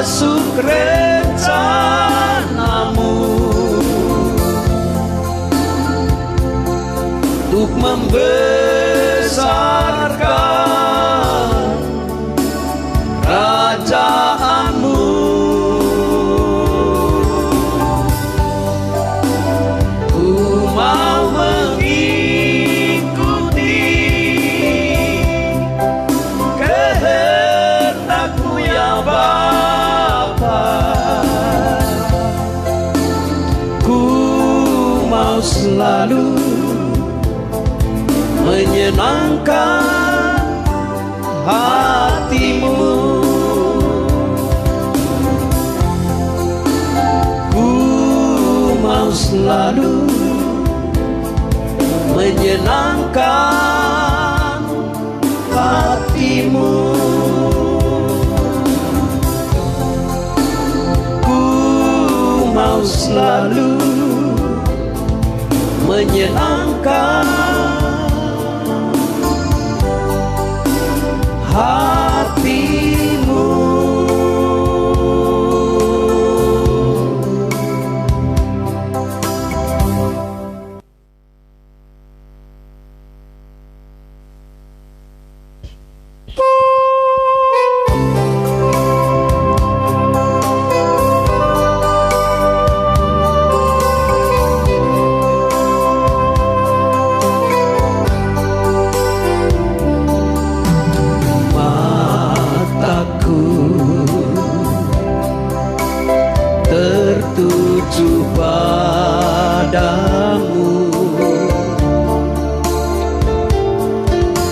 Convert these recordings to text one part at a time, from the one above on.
masuk rencanamu untuk membesarkan kerajaanmu. Ku mau mengikuti kehendak-Mu ya Bapa. Ku mau selalu menyenangkan hati-Mu. Ku mau selalu menyenangkan hati-Mu. Ku mau selalu menyenangkan hati-Mu. Tertuju padamu,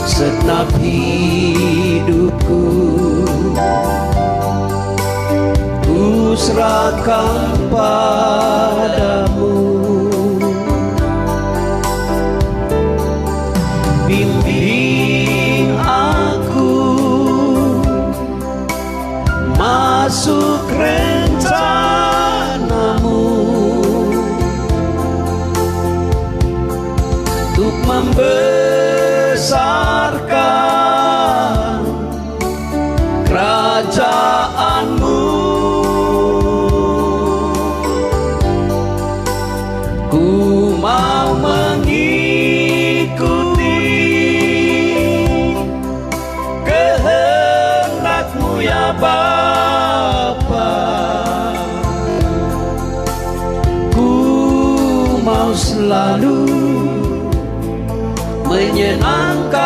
segenap hidupku ku serahkan padamu. Bimbing aku masuk rencana-Mu untuk membesarkan kerajaan-Mu. Ku mau mengikuti kehendak-Mu ya Bapa. Ku mau selalu menyenangkan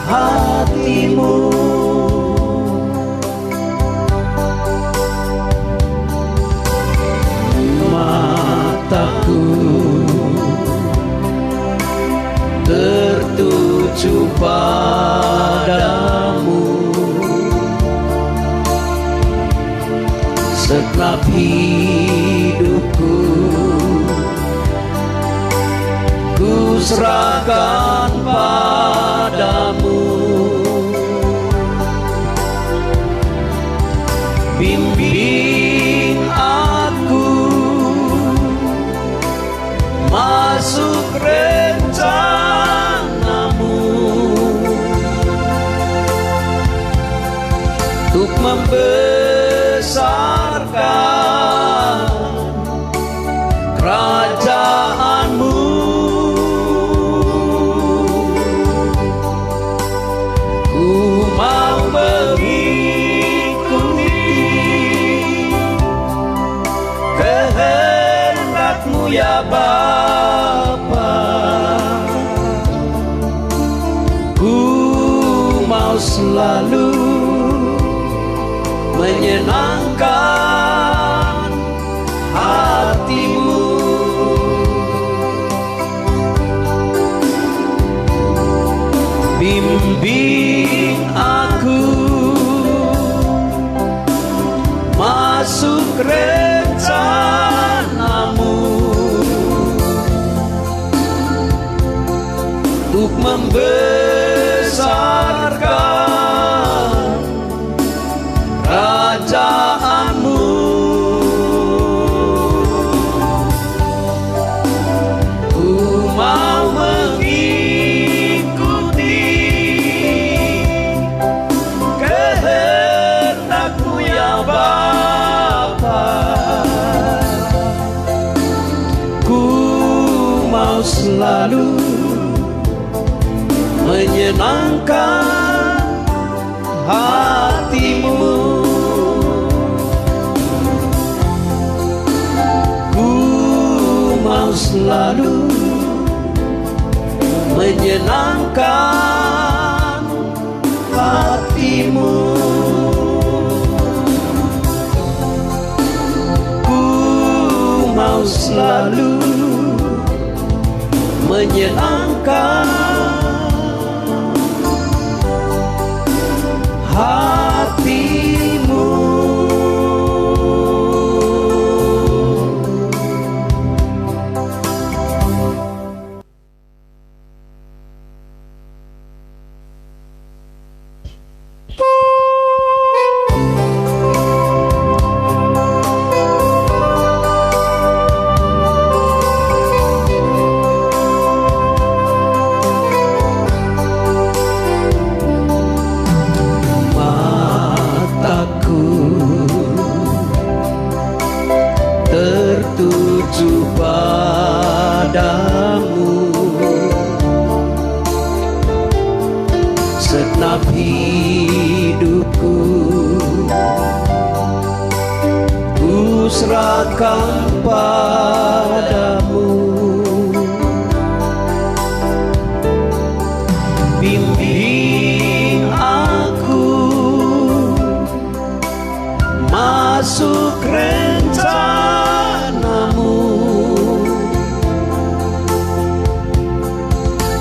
hati-Mu. Mataku tertuju padamu, segenap hidupku ku serahkan padamu. Bimbing aku masuk rencana-Mu untuk membesarkan kerajaan-Mu. Ku mau mengikuti kehendak-Mu ya Bapa. Ku mau selalu menyenangkan hati-Mu. Bimbing aku masuk rencana-Mu untuk membesarkan kerajaan-Mu. Ku mau mengikuti kehendak selalu menyenangkan hatimu. Ku mau selalu menyenangkan hatimu. Ku mau selalu menyenangkan hatimu. Tertuju padamu, segenap hidupku ku serahkan padamu. Bimbing aku masuk rencanamu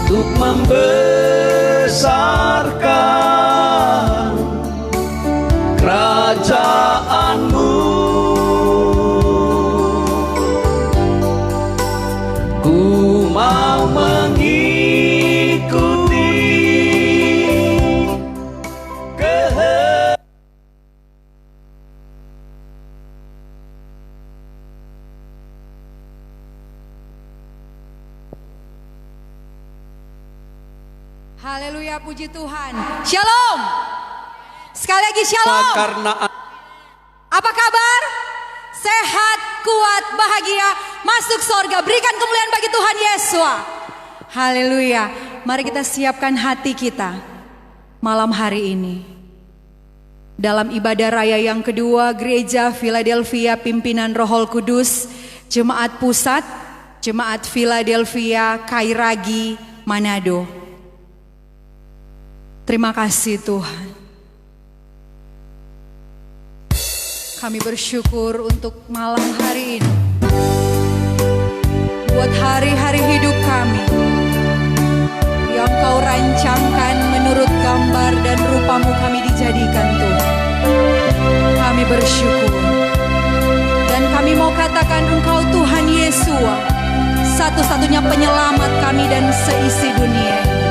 untuk membesarkan kerajaanmu. Ku mau mengikuti kehendak. Haleluya, puji Tuhan. Shalom. Sekali lagi shalom. Karena apa kabar? Sehat, kuat, bahagia, masuk sorga. Berikan kemuliaan bagi Tuhan Yesus. Haleluya. Mari kita siapkan hati kita malam hari ini. Dalam ibadah raya yang kedua, Gereja Philadelphia Pimpinan Roh Kudus, Jemaat Pusat, Jemaat Philadelphia, Kairagi, Manado. Terima kasih Tuhan. Kami bersyukur untuk malam hari ini. Buat hari-hari hidup kami yang Kau rancangkan menurut gambar dan rupamu kami dijadikan Tuhan. Kami bersyukur. Dan kami mau katakan Engkau Tuhan Yesus, satu-satunya penyelamat kami dan seisi dunia.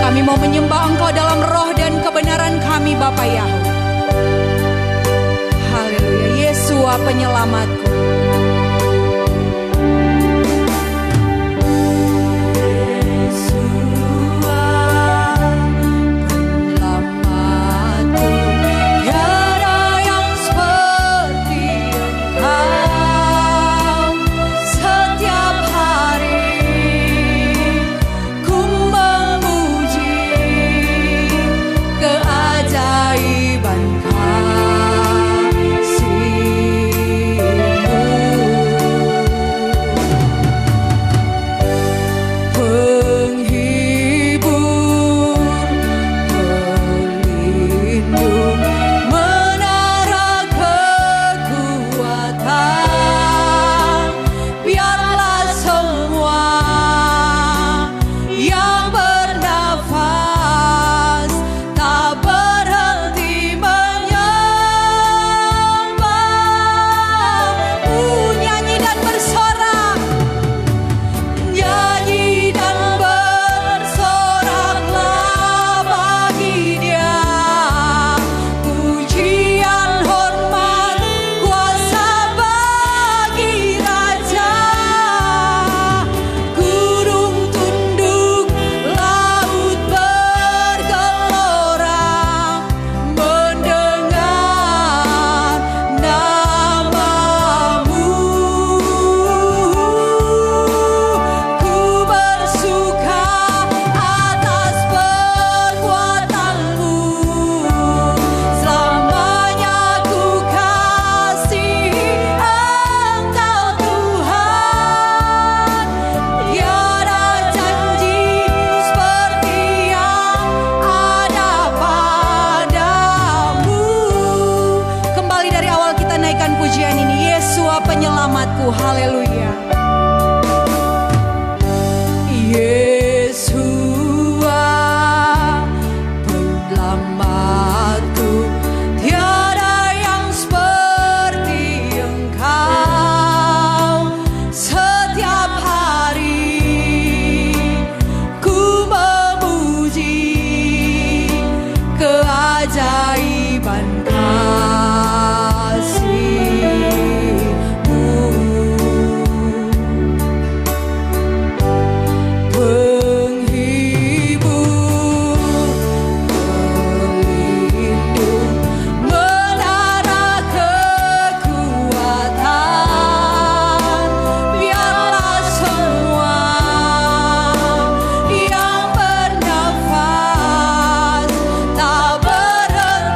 Kami mau menyembah Engkau dalam roh dan kebenaran kami Bapa Yahweh. Haleluya, Yesus penyelamatku. Keajaiban kasih Haleluya. Yeshua, penyelamatku, tiada yang seperti Engkau. Setiap hari ku memuji keajaiban kasih-Mu. Penghibur, pelindung, menara kekuatan, biarlah semua yang bernafas tak berhenti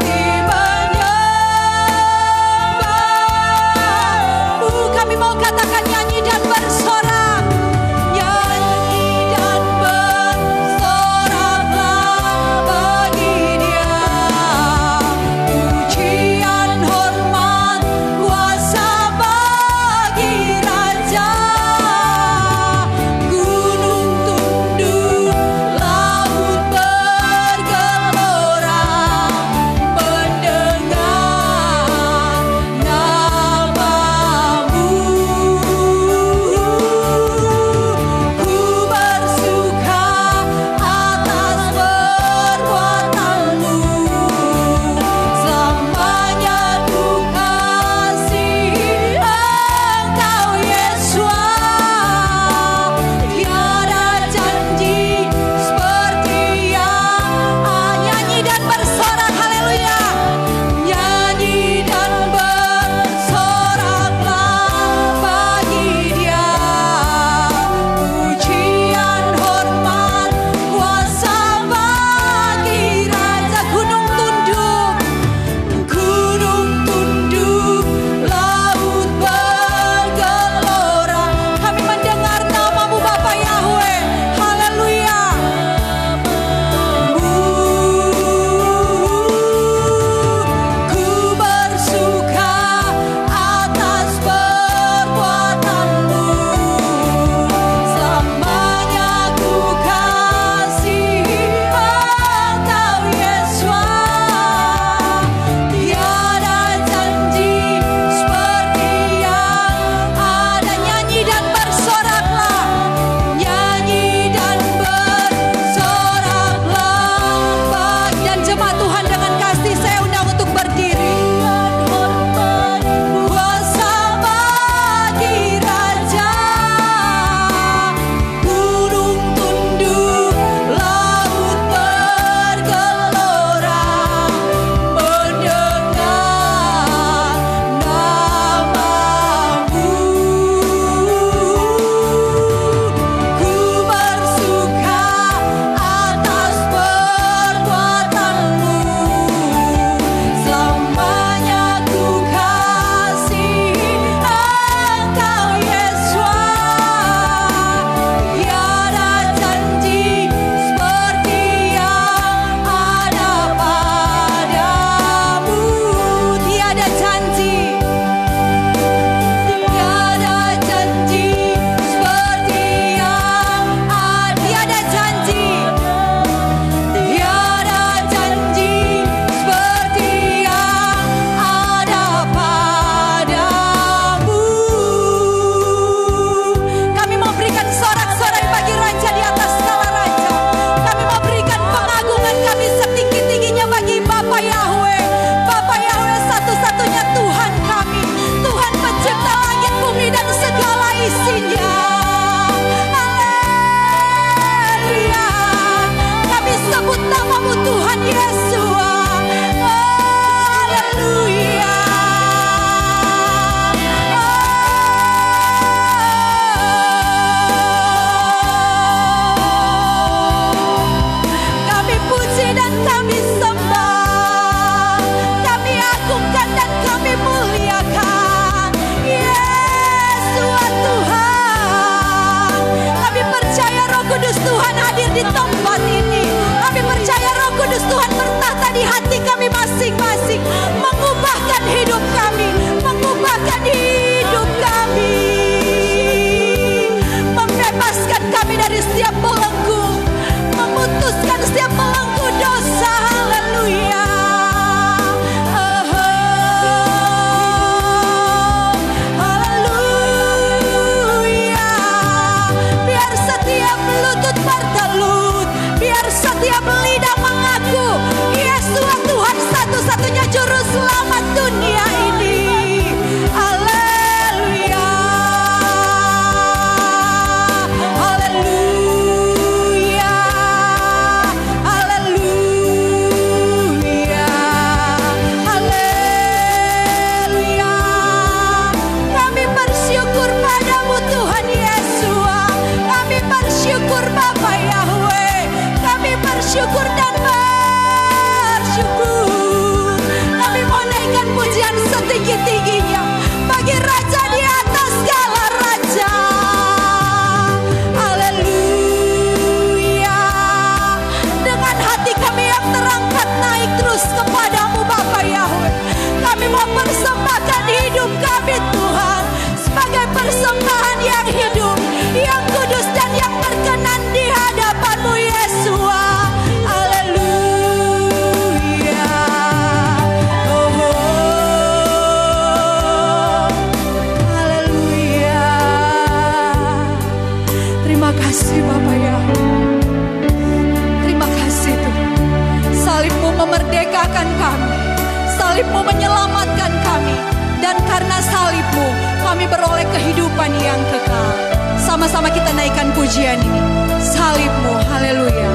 salib-Mu menyelamatkan kami. Dan karena salib-Mu kami beroleh kehidupan yang kekal. Sama-sama kita naikkan pujian ini. Salib-Mu, haleluya.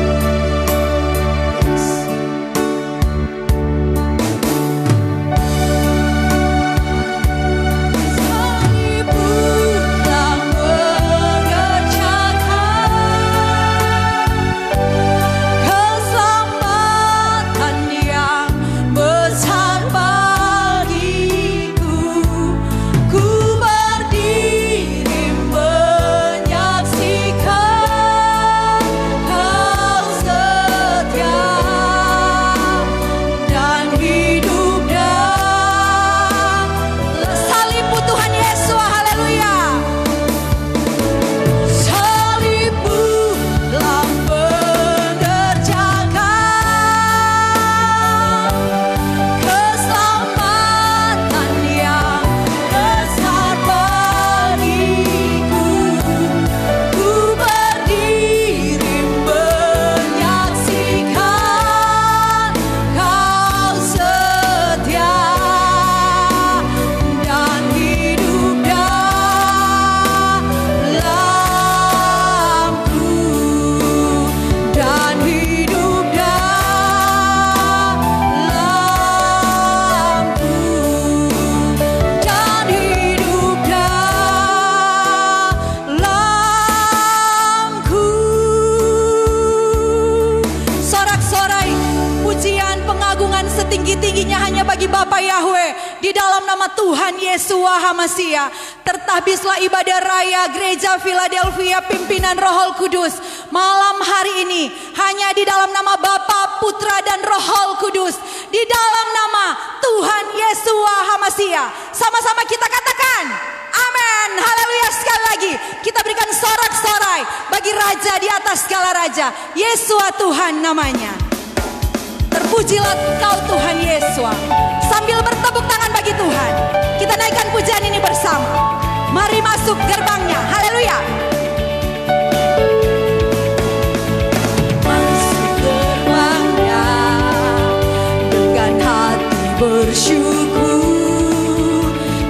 Tertabislah ibadah raya Gereja Philadelphia pimpinan Roh Kudus malam hari ini hanya di dalam nama Bapa, Putra dan Roh Kudus, di dalam nama Tuhan Yesua HaMasiah. Sama-sama kita katakan amin, haleluya. Sekali lagi kita berikan sorak-sorai bagi Raja di atas segala Raja, Yesua Tuhan namanya. Terpujilah Kau Tuhan Yesua. Sambil bertepuk tangan bagi Tuhan, kita naikkan pujian ini bersama. Mari masuk gerbangnya, haleluya. Masuk gerbangnya dengan hati bersyukur,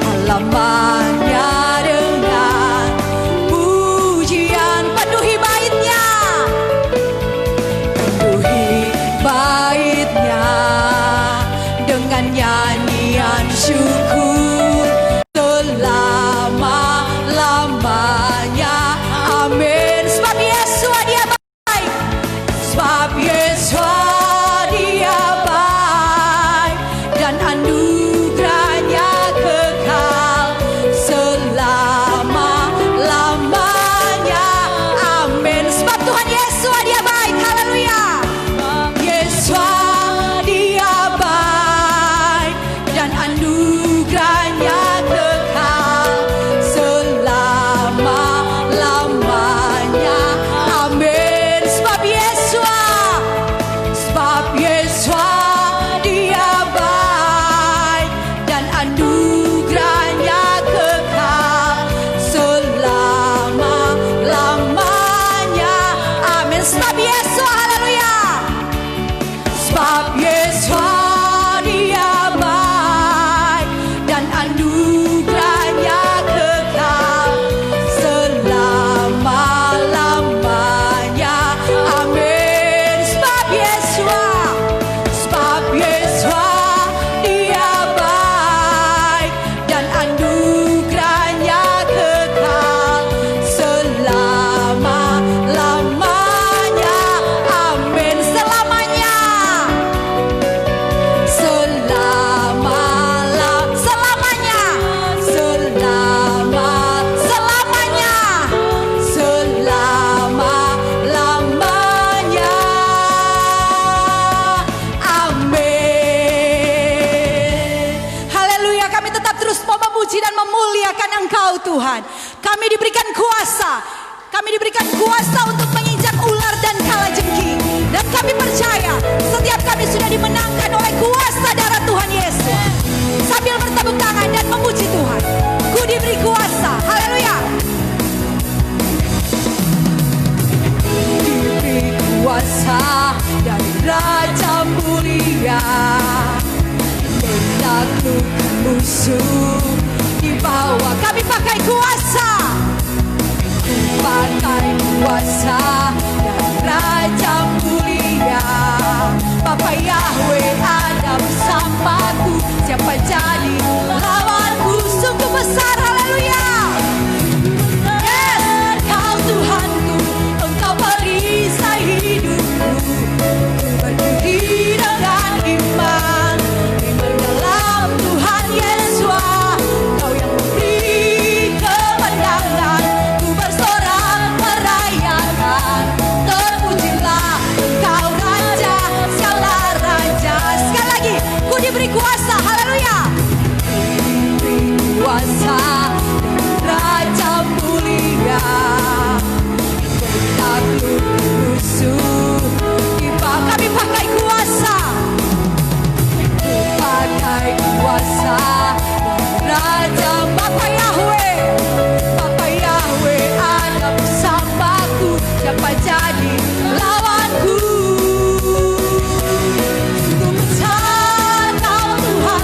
halamannya dengan pujian, penuhi baitnya, penuhi baitnya dengan nyanyian syukur. Tuhan, kami diberikan kuasa. Kami diberikan kuasa untuk menginjak ular dan kalajengking. Dan kami percaya setiap kami sudah dimenangkan oleh kuasa darah Tuhan Yesus. Sambil bertepuk tangan dan memuji Tuhan, ku diberi kuasa. Haleluya. Diberi kuasa dari Raja Mulia. takluk musuh di bawah. Kami pakai kuasa, pakai kuasa dan Raja mulia. Bapa Yahweh ada bersamaku, siapa jadi lawanku? Sungguh besar, haleluya. Yes, Kau Tuhanku, Engkau perisai hidupku. Ku berdiri dengan iman dalam Tuhan Yesus. Kau yang beri kemenangan, ku bersorak merayakan. Terpujilah Engkau Raja, segala Raja. Sekali lagi, ku diberi kuasa, haleluya. Diberi kuasa, Raja mulia. Takluk musuh, kami pakai kuasa, pakai kuasa Raja. Bapa Yahweh, Bapa Yahweh ada bersamaku, siapa jadi lawanku? Sungguh besar Kau Tuhan.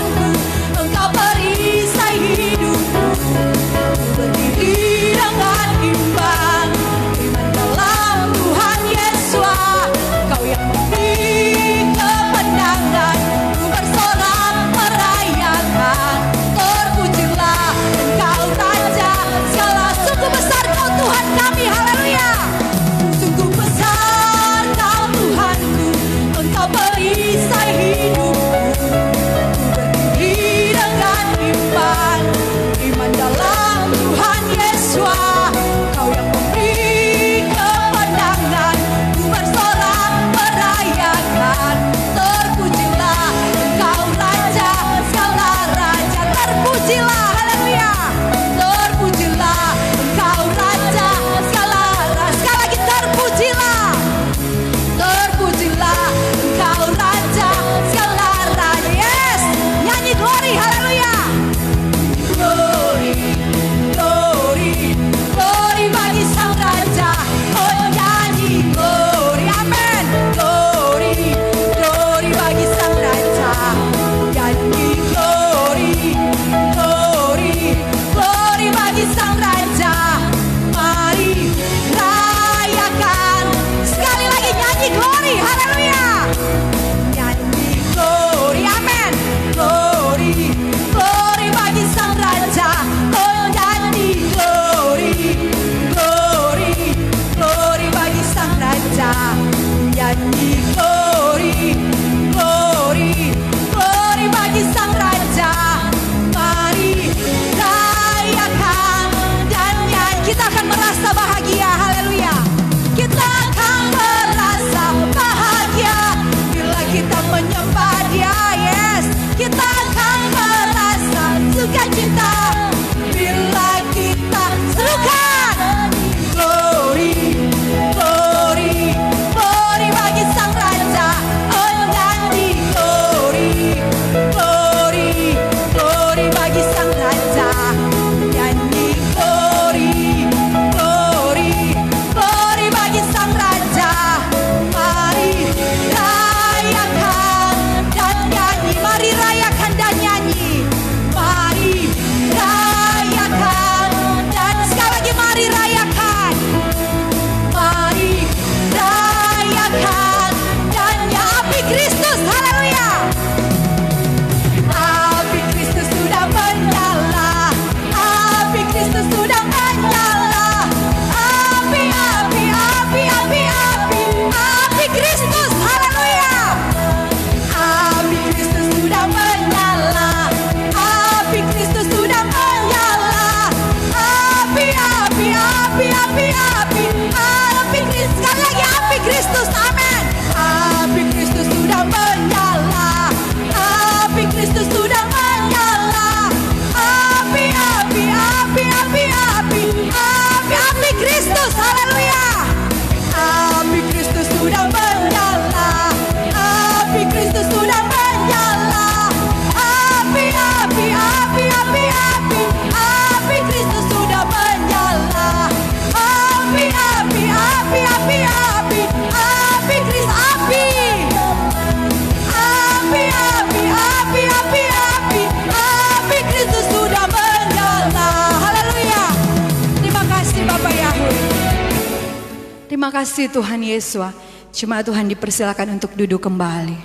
Terima kasih Tuhan Yesus. Jemaat Tuhan dipersilakan untuk duduk kembali.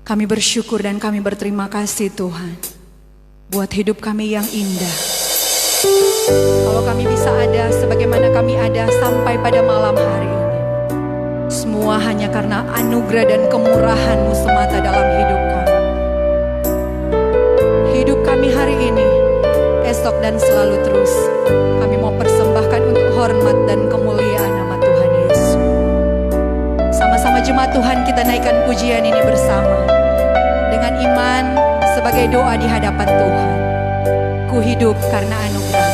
Kami bersyukur dan kami berterima kasih Tuhan buat hidup kami yang indah. Kalau kami bisa ada sebagaimana kami ada sampai pada malam hari ini, semua hanya karena anugerah dan kemurahan-Mu semata dalam hidup kami. Hidup kami hari ini, esok dan selalu terus, kami mau persembahkan untuk hormat dan kemuliaan nama Tuhan Yesus. Sama-sama jemaat Tuhan, kita naikkan pujian ini bersama dengan iman sebagai doa di hadapan Tuhan. Ku hidup karena anugerah.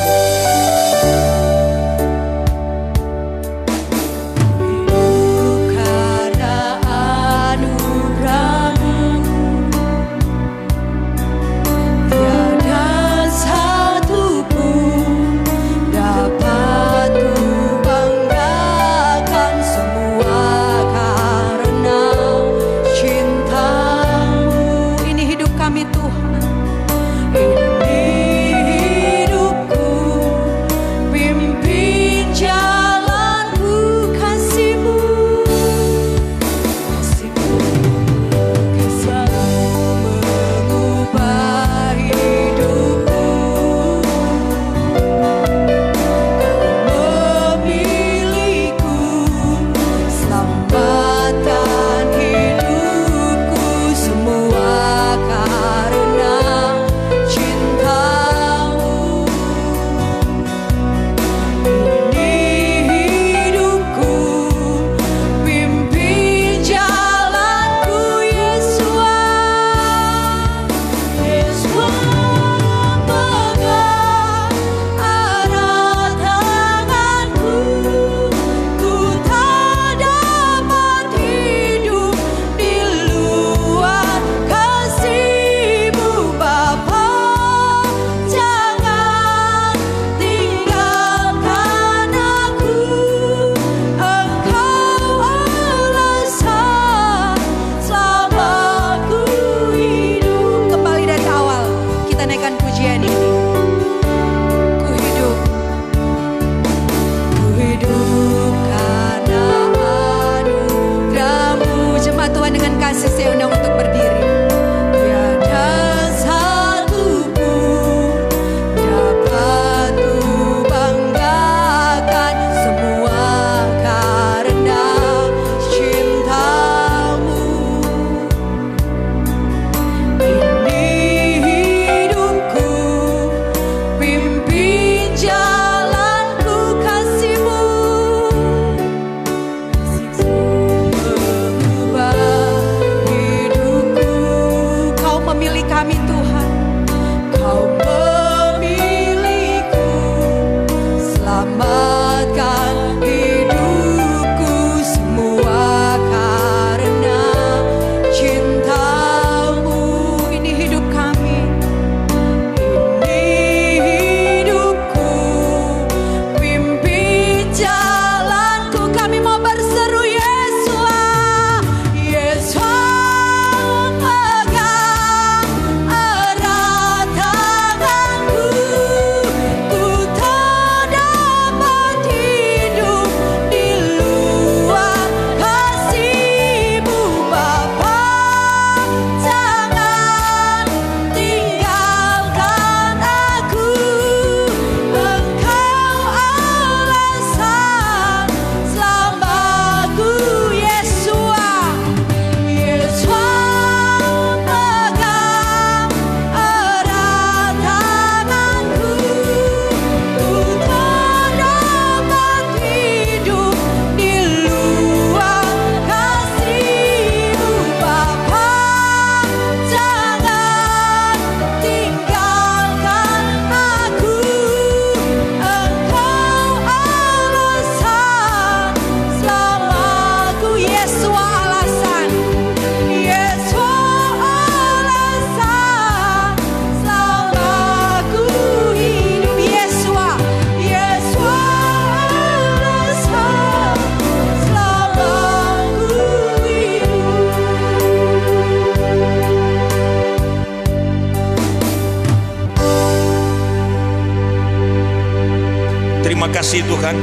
Terima kasih Tuhan,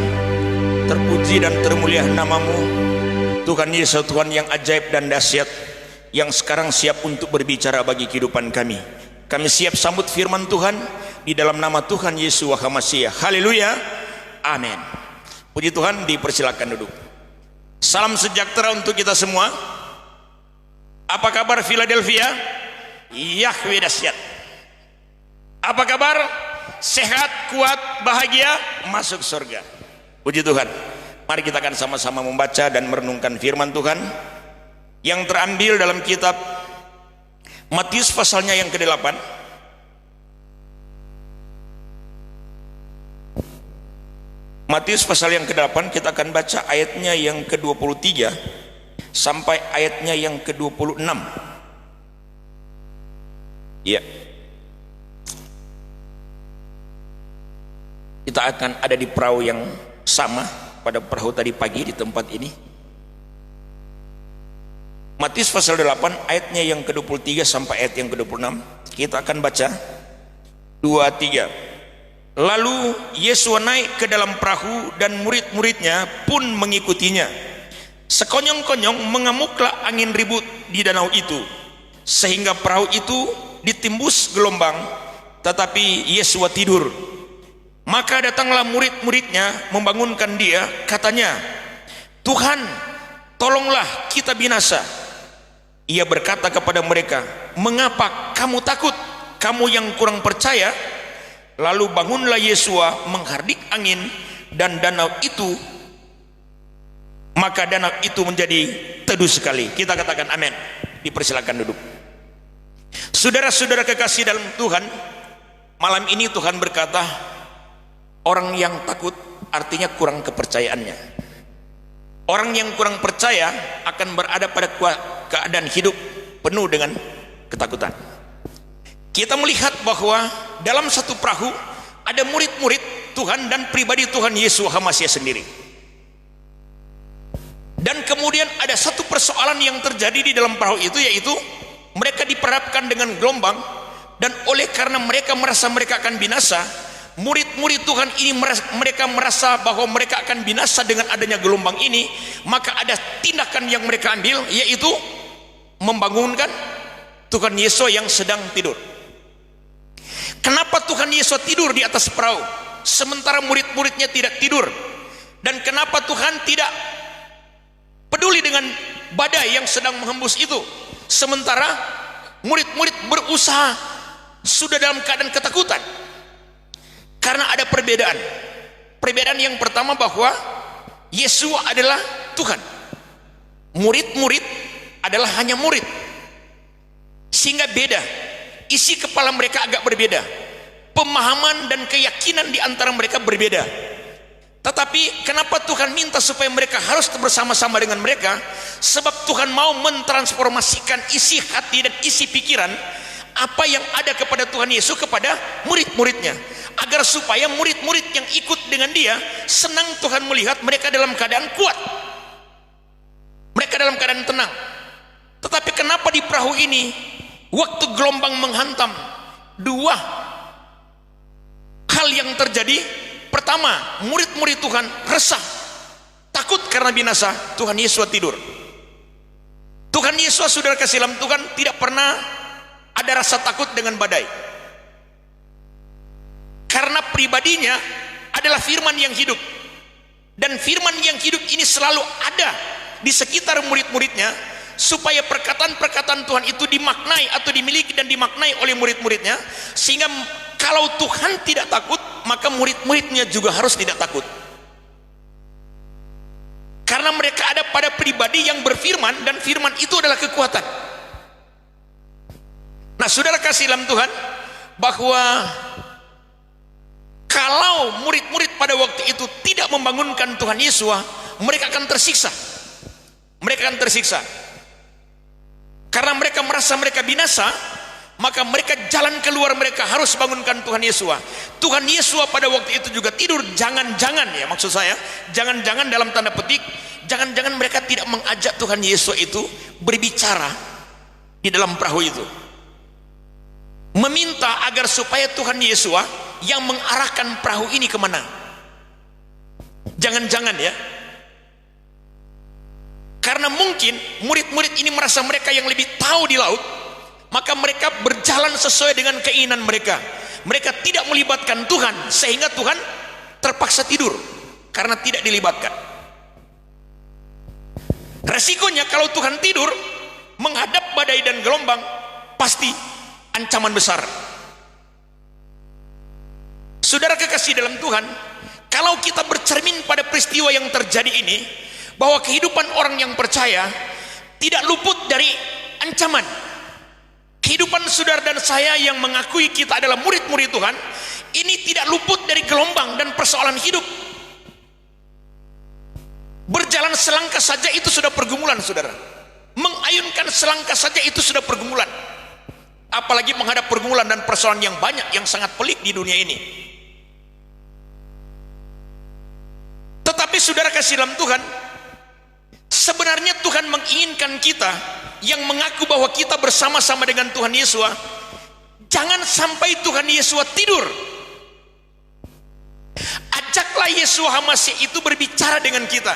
Terpuji dan termulia namamu, Tuhan Yesus, Tuhan yang ajaib dan dahsyat, yang sekarang siap untuk berbicara bagi kehidupan kami. Kami siap sambut firman Tuhan di dalam nama Tuhan Yesus HaMasiah. Haleluya, amin. Puji Tuhan, dipersilakan duduk. Salam sejahtera untuk kita semua. Apa kabar Philadelphia? Yahweh dahsyat. Apa kabar? Sehat, kuat, bahagia, masuk surga. Puji Tuhan. Mari kita akan sama-sama membaca dan merenungkan firman Tuhan yang terambil dalam kitab Matius pasalnya yang ke-8. Matius pasal yang ke-8, kita akan baca ayatnya yang ke-23 sampai ayatnya yang ke-26. Ya. Kita akan ada di perahu yang sama pada perahu tadi pagi di tempat ini. Matius pasal 8 ayatnya yang ke-23 sampai ayat yang ke-26. Kita akan baca 2-3. Lalu Yesus naik ke dalam perahu dan murid-muridnya pun mengikutinya. Sekonyong-konyong mengamuklah angin ribut di danau itu, sehingga perahu itu ditimbus gelombang, tetapi Yesus tidur. Maka datanglah murid-muridnya membangunkan dia, katanya, Tuhan, tolonglah kita binasa. Ia berkata kepada mereka, mengapa kamu takut, kamu yang kurang percaya? Lalu bangunlah Yesus menghardik angin dan danau itu, maka danau itu menjadi teduh sekali. Kita katakan amin. Dipersilakan duduk. Saudara-saudara kekasih dalam Tuhan, malam ini Tuhan berkata, orang yang takut artinya kurang kepercayaannya. Orang yang kurang percaya akan berada pada keadaan hidup penuh dengan ketakutan. Kita melihat bahwa dalam satu perahu ada murid-murid Tuhan dan pribadi Tuhan Yesus HaMasiah sendiri. Dan kemudian ada satu persoalan yang terjadi di dalam perahu itu, yaitu mereka diperhadapkan dengan gelombang, dan oleh karena mereka merasa mereka akan binasa, murid-murid Tuhan ini mereka merasa bahwa mereka akan binasa dengan adanya gelombang ini. Maka ada tindakan yang mereka ambil, yaitu membangunkan Tuhan Yesus yang sedang tidur. Kenapa Tuhan Yesus tidur di atas perahu sementara murid-muridnya tidak tidur? Dan kenapa Tuhan tidak peduli dengan badai yang sedang menghembus itu, sementara murid-murid berusaha sudah dalam keadaan ketakutan? Karena ada perbedaan. Perbedaan yang pertama bahwa Yesus adalah Tuhan, murid-murid adalah hanya murid, sehingga beda. Isi kepala mereka agak berbeda, pemahaman dan keyakinan di antara mereka berbeda. Tetapi kenapa Tuhan minta supaya mereka harus bersama-sama dengan mereka? Sebab Tuhan mau mentransformasikan isi hati dan isi pikiran apa yang ada kepada Tuhan Yesus kepada murid-muridnya, agar supaya murid-murid yang ikut dengan dia senang Tuhan melihat mereka dalam keadaan kuat, mereka dalam keadaan tenang. Tetapi kenapa di perahu ini waktu gelombang menghantam, dua hal yang terjadi? Pertama, murid-murid Tuhan resah, takut karena binasa. Tuhan Yesus tidur. Tuhan Yesus, saudara kasih dalam Tuhan, tidak pernah ada rasa takut dengan badai, karena pribadinya adalah firman yang hidup, dan firman yang hidup ini selalu ada di sekitar murid-muridnya, supaya perkataan-perkataan Tuhan itu dimaknai atau dimiliki dan dimaknai oleh murid-muridnya, sehingga kalau Tuhan tidak takut, maka murid-muridnya juga harus tidak takut, karena mereka ada pada pribadi yang berfirman, dan firman itu adalah kekuatan. Nah, saudara kasih dalam Tuhan, bahwa kalau murid-murid pada waktu itu tidak membangunkan Tuhan Yesus, mereka akan tersiksa. Mereka akan tersiksa karena mereka merasa mereka binasa. Maka mereka jalan keluar, mereka harus bangunkan Tuhan Yesus. Tuhan Yesus pada waktu itu juga tidur. Jangan-jangan, ya maksud saya, jangan-jangan dalam tanda petik, jangan-jangan mereka tidak mengajak Tuhan Yesus itu berbicara di dalam perahu itu, meminta agar supaya Tuhan Yesus yang mengarahkan perahu ini kemana. Jangan-jangan ya, karena mungkin murid-murid ini merasa mereka yang lebih tahu di laut, maka mereka berjalan sesuai dengan keinginan mereka. Mereka tidak melibatkan Tuhan, sehingga Tuhan terpaksa tidur karena tidak dilibatkan. Resikonya kalau Tuhan tidur menghadap badai dan gelombang, pasti ancaman besar. Saudara kekasih dalam Tuhan, kalau kita bercermin pada peristiwa yang terjadi ini, bahwa kehidupan orang yang percaya tidak luput dari ancaman. Kehidupan saudara dan saya yang mengakui kita adalah murid-murid Tuhan, ini tidak luput dari gelombang dan persoalan hidup. Berjalan selangkah saja itu sudah pergumulan, saudara. Mengayunkan selangkah saja itu sudah pergumulan. Apalagi menghadap pergumulan dan persoalan yang banyak, yang sangat pelik di dunia ini. Tetapi saudara kasih dalam Tuhan, sebenarnya Tuhan menginginkan kita yang mengaku bahwa kita bersama-sama dengan Tuhan Yesus, jangan sampai Tuhan Yesus tidur. Ajaklah Yesus Hamasi itu berbicara dengan kita.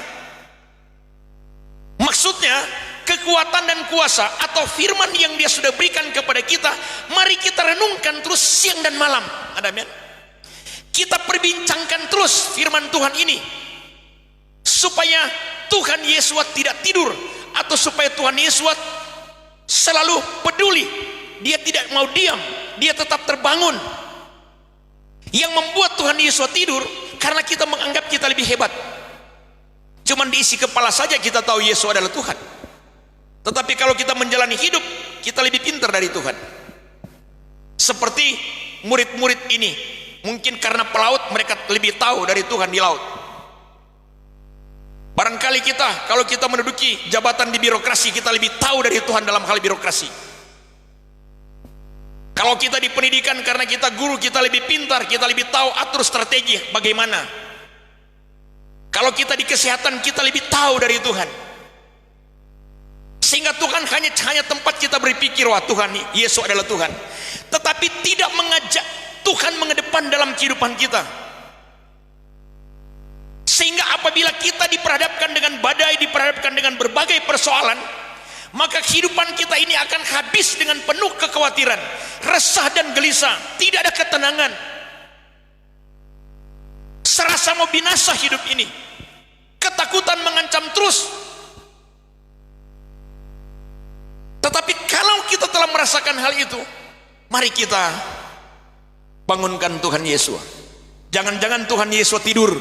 Maksudnya, kekuatan dan kuasa atau firman yang dia sudah berikan kepada kita, mari kita renungkan terus siang dan malam. Amin. Kita perbincangkan terus firman Tuhan ini, supaya Tuhan Yesus tidak tidur, atau supaya Tuhan Yesus selalu peduli. Dia tidak mau diam, dia tetap terbangun. Yang membuat Tuhan Yesus tidur karena kita menganggap kita lebih hebat. Cuman diisi kepala saja kita tahu Yesus adalah Tuhan. Tetapi kalau kita menjalani hidup, kita lebih pintar dari Tuhan. Seperti murid-murid ini, mungkin karena pelaut mereka lebih tahu dari Tuhan di laut. Barangkali kita, kalau kita menduduki jabatan di birokrasi, kita lebih tahu dari Tuhan dalam hal birokrasi. Kalau kita di pendidikan, karena kita guru, kita lebih pintar, kita lebih tahu atur strategi bagaimana. Kalau kita di kesehatan, kita lebih tahu dari Tuhan. Sehingga Tuhan hanya tempat kita berpikir, wah Tuhan, Yesus adalah Tuhan. Tetapi tidak mengajak Tuhan mengedepan dalam kehidupan kita. Sehingga apabila kita diperhadapkan dengan badai, diperhadapkan dengan berbagai persoalan, maka kehidupan kita ini akan habis dengan penuh kekhawatiran, resah dan gelisah, tidak ada ketenangan. Serasa mau binasa hidup ini, ketakutan mengancam terus. Tetapi kalau kita telah merasakan hal itu, mari kita bangunkan Tuhan Yesus. Jangan-jangan Tuhan Yesus tidur.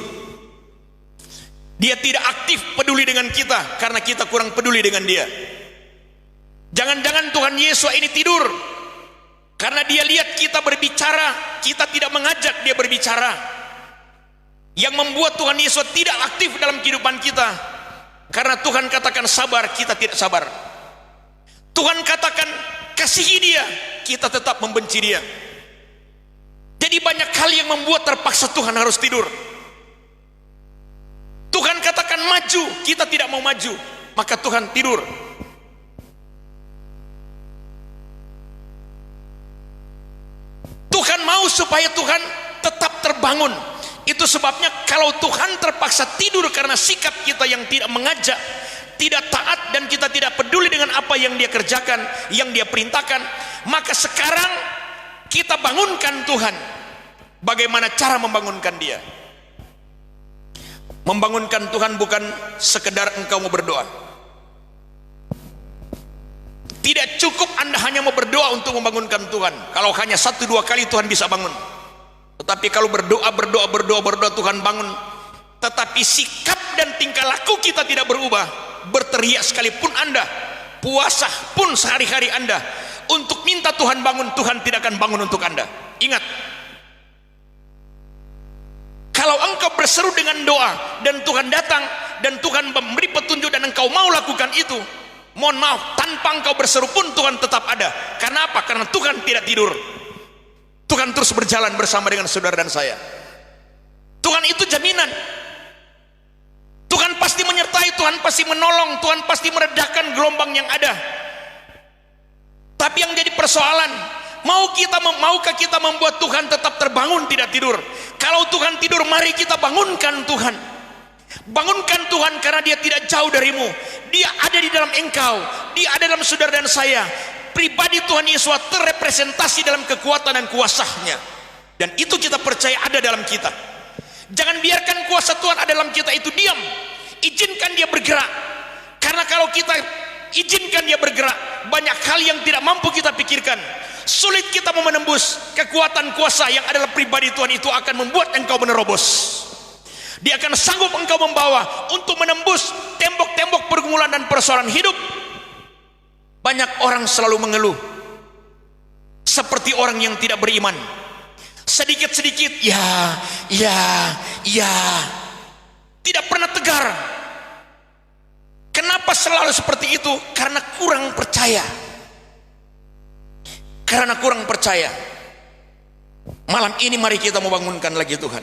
Dia tidak aktif peduli dengan kita karena kita kurang peduli dengan dia. Jangan-jangan Tuhan Yesus ini tidur karena dia lihat kita berbicara, kita tidak mengajak dia berbicara. Yang membuat Tuhan Yesus tidak aktif dalam kehidupan kita karena Tuhan katakan sabar, kita tidak sabar. Tuhan katakan kasihi dia, kita tetap membenci dia. Jadi banyak hal yang membuat terpaksa Tuhan harus tidur. Tuhan katakan maju, kita tidak mau maju, maka Tuhan tidur. Tuhan mau supaya Tuhan tetap terbangun. Itu sebabnya kalau Tuhan terpaksa tidur karena sikap kita yang tidak mengajak, tidak taat, dan kita tidak peduli dengan apa yang dia kerjakan, yang dia perintahkan, maka sekarang kita bangunkan Tuhan. Bagaimana cara membangunkan dia? Membangunkan Tuhan bukan sekedar engkau mau berdoa. Tidak cukup Anda hanya mau berdoa untuk membangunkan Tuhan. Kalau hanya 1-2 kali Tuhan bisa bangun. Tetapi kalau berdoa Tuhan bangun. Tetapi sikap dan tingkah laku kita tidak berubah. Berteriak sekalipun Anda, puasa pun sehari-hari Anda untuk minta Tuhan bangun, Tuhan tidak akan bangun untuk Anda. Ingat, kalau engkau berseru dengan doa dan Tuhan datang dan Tuhan memberi petunjuk dan engkau mau lakukan itu, mohon maaf, tanpa engkau berseru pun Tuhan tetap ada. Karena apa? Karena Tuhan tidak tidur. Tuhan terus berjalan bersama dengan saudara dan saya. Tuhan itu jaminan. Tuhan pasti menyertai, Tuhan pasti menolong, Tuhan pasti meredakan gelombang yang ada. Tapi yang jadi persoalan, maukah kita membuat Tuhan tetap terbangun tidak tidur? Kalau Tuhan tidur, mari kita bangunkan Tuhan. Bangunkan Tuhan, karena dia tidak jauh darimu. Dia ada di dalam engkau, dia ada dalam saudara dan saya. Pribadi Tuhan Yesus terrepresentasi dalam kekuatan dan kuasanya, dan itu kita percaya ada dalam kita. Jangan biarkan kuasa Tuhan ada dalam kita itu diam. Izinkan dia bergerak, karena kalau kita izinkan dia bergerak, banyak hal yang tidak mampu kita pikirkan, sulit kita mau menembus. Kekuatan kuasa yang adalah pribadi Tuhan itu akan membuat engkau menerobos. Dia akan sanggup engkau membawa untuk menembus tembok-tembok pergumulan dan persoalan hidup. Banyak orang selalu mengeluh seperti orang yang tidak beriman. Sedikit-sedikit ya, tidak pernah tegar. Kenapa selalu seperti itu? Karena kurang percaya. Karena kurang percaya. Malam ini mari kita membangunkan lagi Tuhan.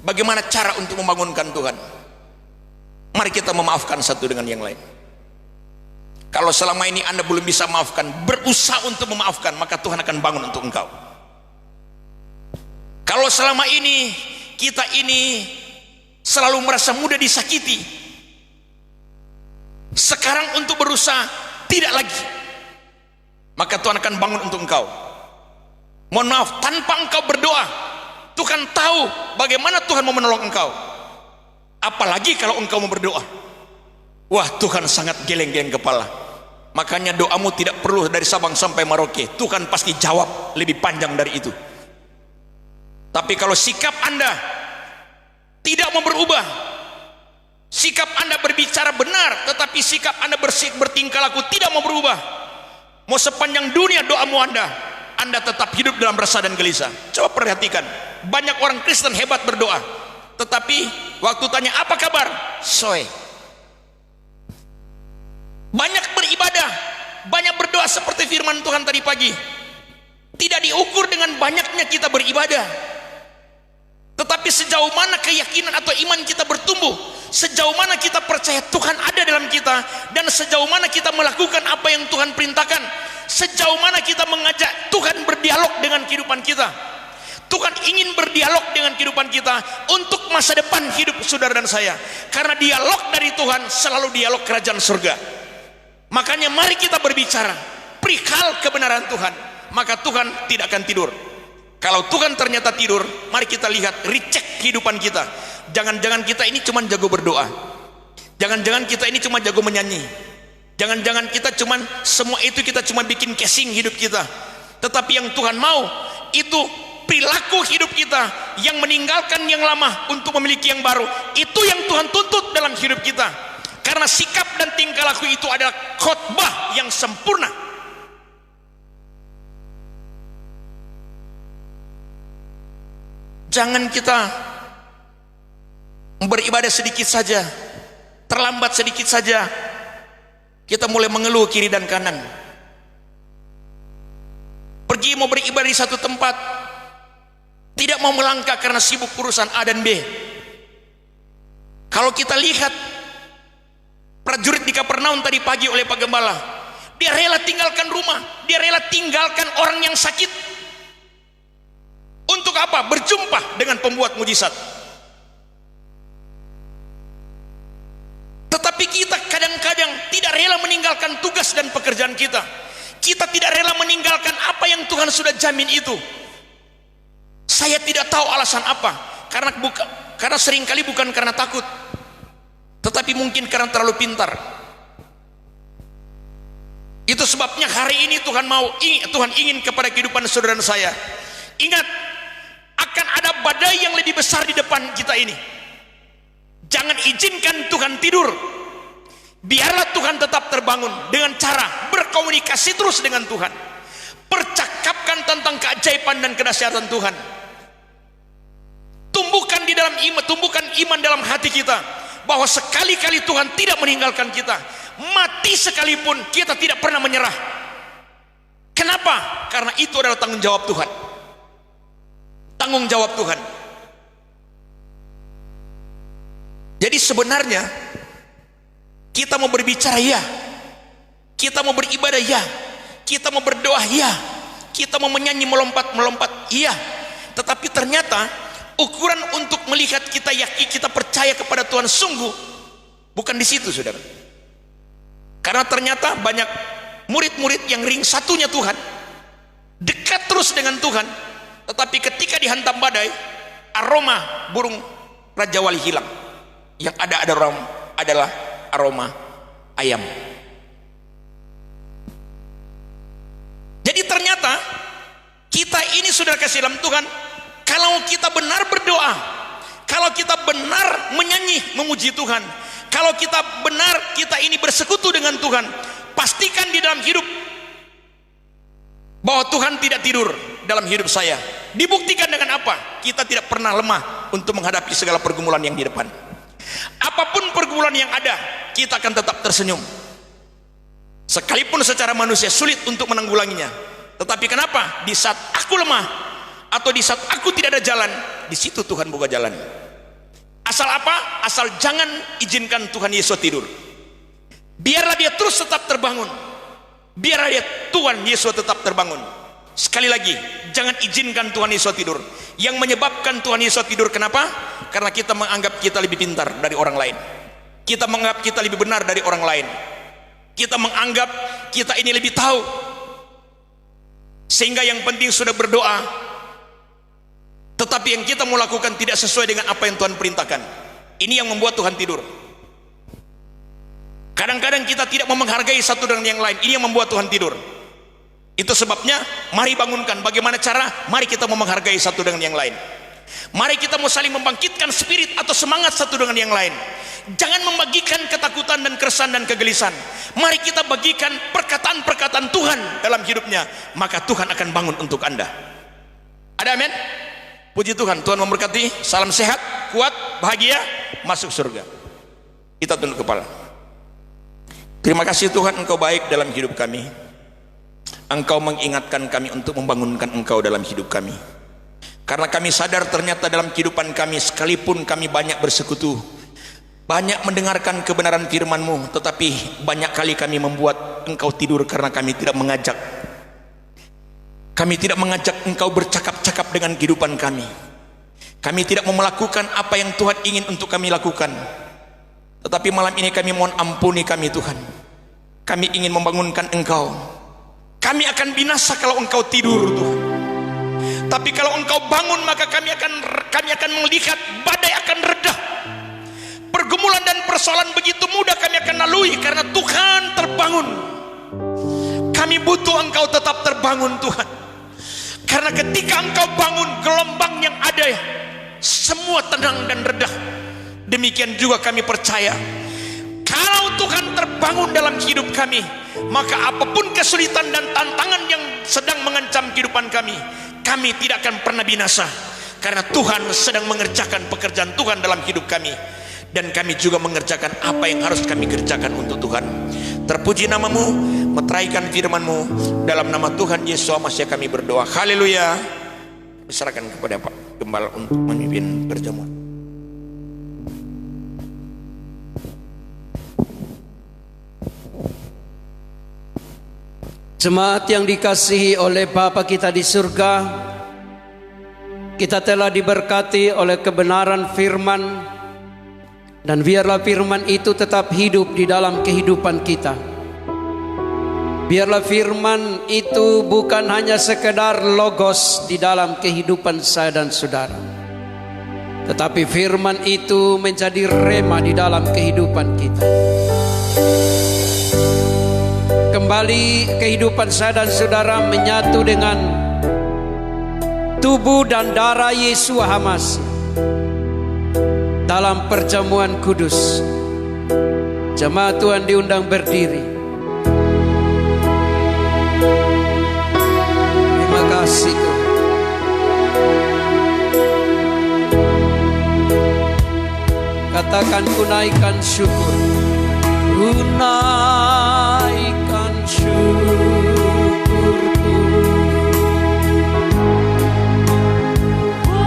Bagaimana cara untuk membangunkan Tuhan? Mari kita memaafkan satu dengan yang lain. Kalau selama ini Anda belum bisa maafkan, berusaha untuk memaafkan, maka Tuhan akan bangun untuk engkau. Kalau selama ini kita ini selalu merasa mudah disakiti, sekarang untuk berusaha tidak lagi, maka Tuhan akan bangun untuk engkau. Mohon maaf, tanpa engkau berdoa, Tuhan tahu bagaimana Tuhan mau menolong engkau. Apalagi kalau engkau mau berdoa, wah, Tuhan sangat geleng-geleng kepala. Makanya doamu tidak perlu dari Sabang sampai Merauke, Tuhan pasti jawab lebih panjang dari itu. Tapi kalau sikap Anda tidak mau berubah, sikap Anda berbicara benar, tetapi sikap Anda bertingkah laku tidak mau berubah, mau sepanjang dunia doamu Anda tetap hidup dalam resah dan gelisah. Coba perhatikan, banyak orang Kristen hebat berdoa, tetapi waktu tanya apa kabar, soe. Banyak beribadah, banyak berdoa seperti firman Tuhan tadi pagi, tidak diukur dengan banyaknya kita beribadah, tetapi sejauh mana keyakinan atau iman kita bertumbuh, sejauh mana kita percaya Tuhan ada dalam kita, dan sejauh mana kita melakukan apa yang Tuhan perintahkan, sejauh mana kita mengajak Tuhan berdialog dengan kehidupan kita. Tuhan ingin berdialog dengan kehidupan kita untuk masa depan hidup saudara dan saya, karena dialog dari Tuhan selalu dialog kerajaan surga. Makanya mari kita berbicara perihal kebenaran Tuhan, maka Tuhan tidak akan tidur. Kalau Tuhan ternyata tidur, mari kita lihat, recheck kehidupan kita. Jangan-jangan kita ini cuma jago berdoa, jangan-jangan kita ini cuma jago menyanyi, jangan-jangan kita cuma semua itu kita cuma bikin casing hidup kita. Tetapi yang Tuhan mau itu perilaku hidup kita yang meninggalkan yang lama untuk memiliki yang baru. Itu yang Tuhan tuntut dalam hidup kita. Karena sikap dan tingkah laku itu adalah khotbah yang sempurna. Jangan kita beribadah sedikit saja, terlambat sedikit saja, kita mulai mengeluh kiri dan kanan. Pergi mau beribadah di satu tempat, tidak mau melangkah karena sibuk urusan A dan B. Kalau kita lihat prajurit di Kapernaum tadi pagi oleh Pak Gembala, dia rela tinggalkan rumah, dia rela tinggalkan orang yang sakit. Untuk apa? Berjumpa dengan pembuat mujizat. Tetapi kita kadang-kadang tidak rela meninggalkan tugas dan pekerjaan kita. Kita tidak rela meninggalkan apa yang Tuhan sudah jamin itu. Saya tidak tahu alasan apa, karena seringkali bukan karena takut, tetapi mungkin karena terlalu pintar. Itu sebabnya hari ini Tuhan ingin kepada kehidupan saudara dan saya. Ingat, akan ada badai yang lebih besar di depan kita ini. Jangan izinkan Tuhan tidur. Biarlah Tuhan tetap terbangun dengan cara berkomunikasi terus dengan Tuhan. Percakapkan tentang keajaiban dan kedahsyatan Tuhan. Tumbuhkan di dalam iman, tumbuhkan iman dalam hati kita, bahwa sekali-kali Tuhan tidak meninggalkan kita. Mati sekalipun kita tidak pernah menyerah. Kenapa? Karena itu adalah tanggung jawab Tuhan. Tanggung jawab Tuhan. Jadi sebenarnya kita mau berbicara ya, kita mau beribadah ya, kita mau berdoa ya, kita mau menyanyi melompat-melompat iya. Tetapi ternyata ukuran untuk melihat kita yakin, kita percaya kepada Tuhan sungguh bukan di situ, saudara. Karena ternyata banyak murid-murid yang ring satunya Tuhan, dekat terus dengan Tuhan, tetapi ketika dihantam badai, aroma burung Raja Wali hilang. Yang ada adalah aroma ayam. Jadi ternyata kita ini, saudara kasih dalam Tuhan, kalau kita benar berdoa, kalau kita benar menyanyi memuji Tuhan, kalau kita benar kita ini bersekutu dengan Tuhan, pastikan di dalam hidup bahwa Tuhan tidak tidur dalam hidup saya. Dibuktikan dengan apa? Kita tidak pernah lemah untuk menghadapi segala pergumulan yang di depan. Apapun pergumulan yang ada, kita akan tetap tersenyum. Sekalipun secara manusia sulit untuk menanggulanginya. Tetapi kenapa? Di saat aku lemah atau di saat aku tidak ada jalan, di situ Tuhan buka jalan. Asal apa? Asal jangan izinkan Tuhan Yesus tidur. Biarlah dia terus tetap terbangun. Biarlah dia Tuhan Yesus tetap terbangun. Sekali lagi, jangan izinkan Tuhan Yesus tidur. Yang menyebabkan Tuhan Yesus tidur, kenapa? Karena kita menganggap kita lebih pintar dari orang lain. Kita menganggap kita lebih benar dari orang lain. Kita menganggap kita ini lebih tahu. Sehingga yang penting sudah berdoa, tetapi yang kita mau lakukan tidak sesuai dengan apa yang Tuhan perintahkan. Ini yang membuat Tuhan tidur. Kadang-kadang kita tidak mau menghargai satu dengan yang lain. Ini yang membuat Tuhan tidur. Itu sebabnya mari bangunkan. Bagaimana cara? Mari kita mau menghargai satu dengan yang lain. Mari kita mau saling membangkitkan spirit atau semangat satu dengan yang lain. Jangan membagikan ketakutan dan keresahan dan kegelisahan. Mari kita bagikan perkataan-perkataan Tuhan dalam hidupnya. Maka Tuhan akan bangun untuk Anda. Ada amin? Puji Tuhan. Tuhan memberkati. Salam sehat, kuat, bahagia, masuk surga. Kita tunduk kepala. Terima kasih Tuhan, Engkau baik dalam hidup kami. Engkau mengingatkan kami untuk membangunkan Engkau dalam hidup kami. Karena kami sadar ternyata dalam kehidupan kami, sekalipun kami banyak bersekutu, banyak mendengarkan kebenaran firman-Mu, tetapi banyak kali kami membuat Engkau tidur karena kami tidak mengajak. Kami tidak mengajak Engkau bercakap-cakap dengan kehidupan kami. Kami tidak mau melakukan apa yang Tuhan ingin untuk kami lakukan. Tetapi malam ini kami mohon ampuni kami Tuhan. Kami ingin membangunkan Engkau. Kami akan binasa kalau Engkau tidur Tuhan. Tapi kalau Engkau bangun, maka kami akan melihat badai akan reda. Pergumulan dan persoalan begitu mudah kami akan lalui karena Tuhan terbangun. Kami butuh Engkau tetap terbangun Tuhan. Karena ketika Engkau bangun, gelombang yang ada semua tenang dan reda. Demikian juga kami percaya, kalau Tuhan terbangun dalam hidup kami, maka apapun kesulitan dan tantangan yang sedang mengancam kehidupan kami, kami tidak akan pernah binasa. Karena Tuhan sedang mengerjakan pekerjaan Tuhan dalam hidup kami. Dan kami juga mengerjakan apa yang harus kami kerjakan untuk Tuhan. Terpuji nama-Mu, meteraikan firman-Mu. Dalam nama Tuhan Yesus Masihi kami berdoa. Haleluya. Diserahkan kepada Pak Gembala untuk memimpin perjamuan. Jemaat yang dikasihi oleh Bapa kita di surga, kita telah diberkati oleh kebenaran firman, dan biarlah firman itu tetap hidup di dalam kehidupan kita. Biarlah firman itu bukan hanya sekedar logos di dalam kehidupan saya dan saudara, tetapi firman itu menjadi rema di dalam kehidupan kita. Kembali kehidupan saya dan saudara menyatu dengan tubuh dan darah Yesus Hamasi dalam perjamuan kudus. Jemaat Tuhan diundang berdiri. Terima kasih Tuhan. Katakan ku naikkan syukur. Ku naikkan syukurku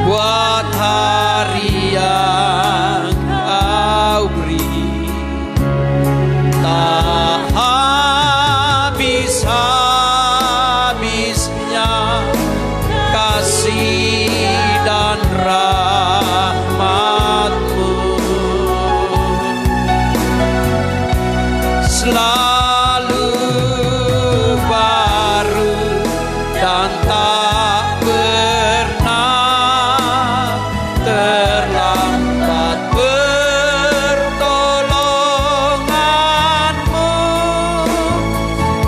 buat hari yang Kau beri, tak habis-habisnya kasih dan rahmat tak pernah terlambat pertolonganmu,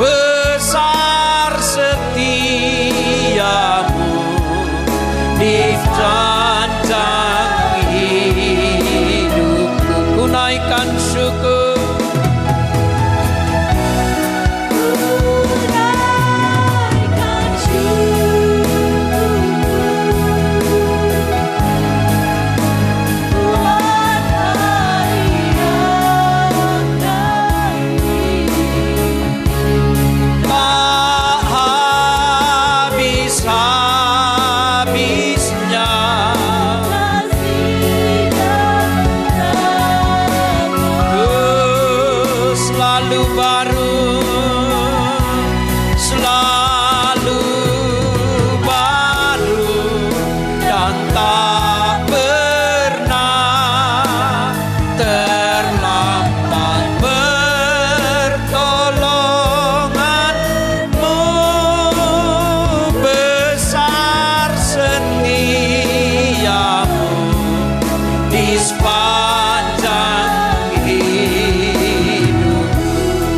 besar setiamu di sepanjang hidupku. Ku naikkan syukur.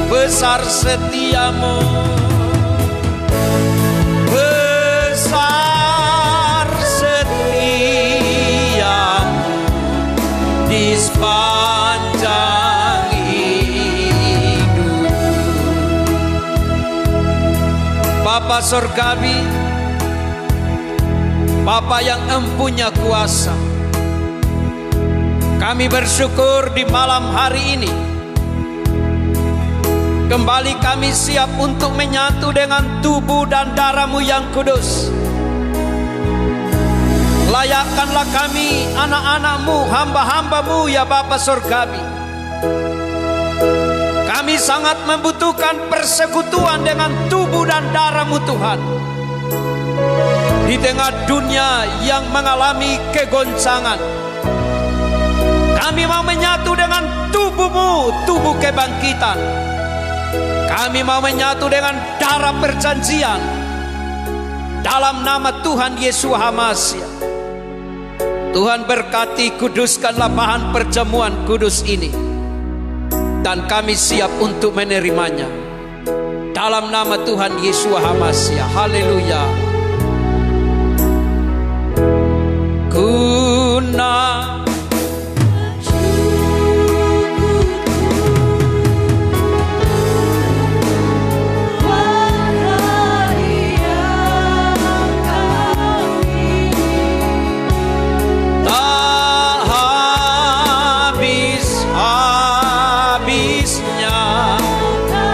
Besar setiamu, besar setiamu di sepanjang hidup. Bapa Surgawi, Bapa yang empunya kuasa, kami bersyukur di malam hari ini kembali kami siap untuk menyatu dengan tubuh dan darah-Mu yang kudus. Layakkanlah kami anak-anak-Mu, hamba-hamba-Mu ya Bapa Surgawi. Kami sangat membutuhkan persekutuan dengan tubuh dan darah-Mu Tuhan. Di tengah dunia yang mengalami kegoncangan, kami mau menyatu dengan tubuh-Mu, tubuh kebangkitan. Kami mau menyatu dengan darah perjanjian dalam nama Tuhan Yesus Hamasiah. Tuhan berkati, kuduskanlah bahan perjamuan kudus ini, dan kami siap untuk menerimanya dalam nama Tuhan Yesus Hamasiah. Haleluya. Guna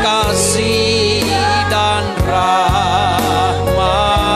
kasih dan rahmat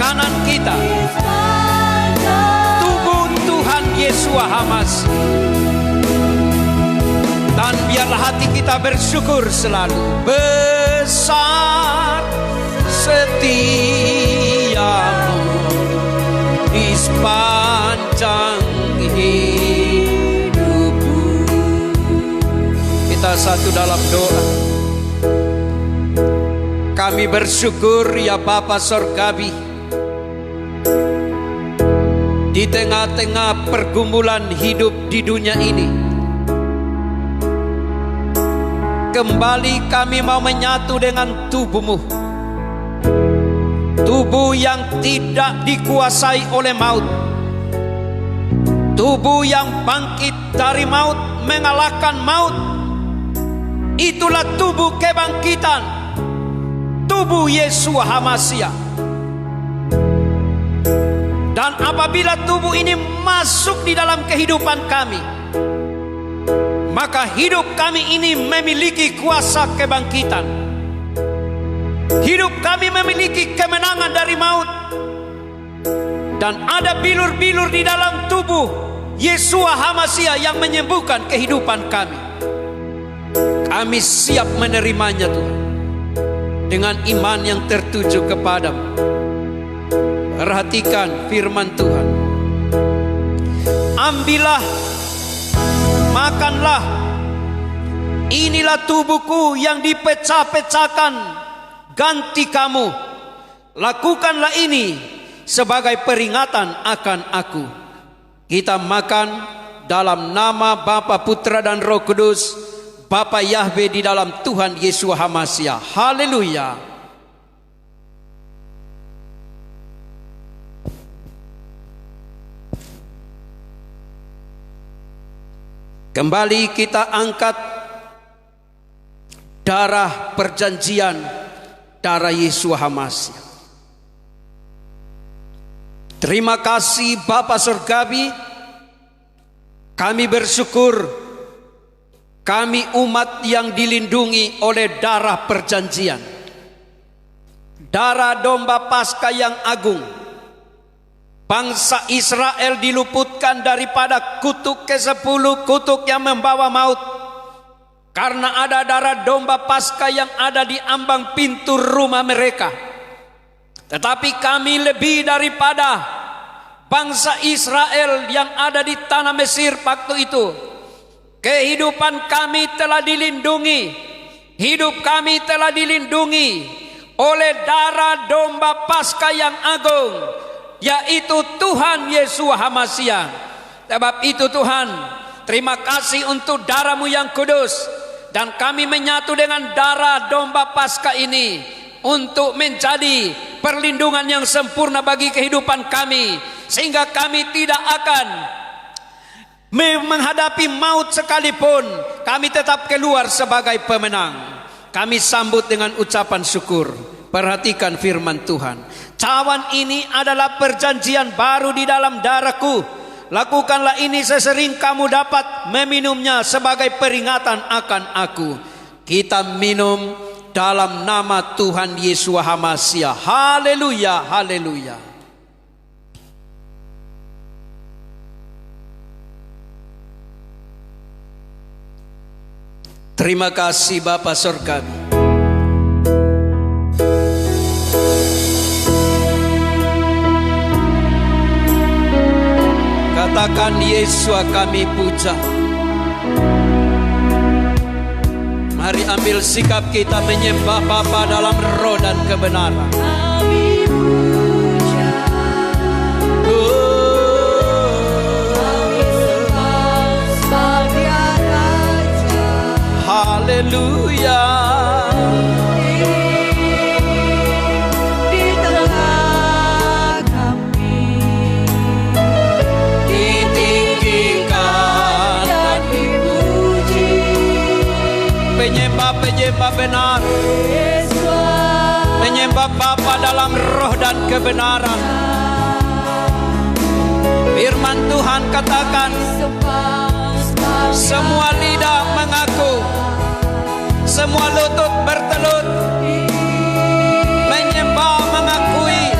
kanan kita tubuh Tuhan Yesus Hamasi. Dan biarlah hati kita bersyukur selalu. Besar setiamu di sepanjang hidupku. Kita satu dalam doa. Kami bersyukur ya Bapa Sorgawi, di tengah-tengah pergumulan hidup di dunia ini, kembali kami mau menyatu dengan tubuh-Mu, tubuh yang tidak dikuasai oleh maut, tubuh yang bangkit dari maut, mengalahkan maut. Itulah tubuh kebangkitan, tubuh Yesus Hamasiah. Dan apabila tubuh ini masuk di dalam kehidupan kami, maka hidup kami ini memiliki kuasa kebangkitan. Hidup kami memiliki kemenangan dari maut. Dan ada bilur-bilur di dalam tubuh Yesus Hamasiah yang menyembuhkan kehidupan kami. Kami siap menerimanya Tuhan, dengan iman yang tertuju kepada-Mu. Perhatikan firman Tuhan. Ambillah, makanlah, inilah tubuhku yang dipecah-pecahkan ganti kamu. Lakukanlah ini sebagai peringatan akan aku. Kita makan dalam nama Bapa, Putra dan Roh Kudus, Bapa Yahweh di dalam Tuhan Yesus Hamasiah. Haleluya. Kembali kita angkat darah perjanjian, darah Yesus Hamasiah. Terima kasih Bapa Surgawi. Kami bersyukur kami umat yang dilindungi oleh darah perjanjian, darah domba Paskah yang agung. Bangsa Israel diluputkan daripada kutuk ke-10, kutuk yang membawa maut, karena ada darah domba Paskah yang ada di ambang pintu rumah mereka. Tetapi kami lebih daripada bangsa Israel yang ada di tanah Mesir waktu itu. Kehidupan kami telah dilindungi, hidup kami telah dilindungi oleh darah domba Paskah yang agung, yaitu Tuhan Yesus Hamasiah. Sebab itu Tuhan, terima kasih untuk darah-Mu yang kudus. Dan kami menyatu dengan darah domba Paskah ini untuk menjadi perlindungan yang sempurna bagi kehidupan kami, sehingga kami tidak akan menghadapi maut sekalipun, kami tetap keluar sebagai pemenang. Kami sambut dengan ucapan syukur. Perhatikan firman Tuhan. Cawan ini adalah perjanjian baru di dalam darahku. Lakukanlah ini sesering kamu dapat meminumnya sebagai peringatan akan aku. Kita minum dalam nama Tuhan Yesus Hamasiah. Haleluya, haleluya. Terima kasih Bapa Surgawi. Katakan Yesus kami puja. Mari ambil sikap kita menyembah Bapa dalam roh dan kebenaran. Kami puja, kami sembah sebagai Raja. Haleluya. Di tengah kami ditinggikan dan dipuji. Penyembah-penyembah benar, menyembah Bapa dalam roh dan kebenaran. Firman Tuhan katakan, semua lidah mengaku, semua lutut bertelut, menyembah mengakui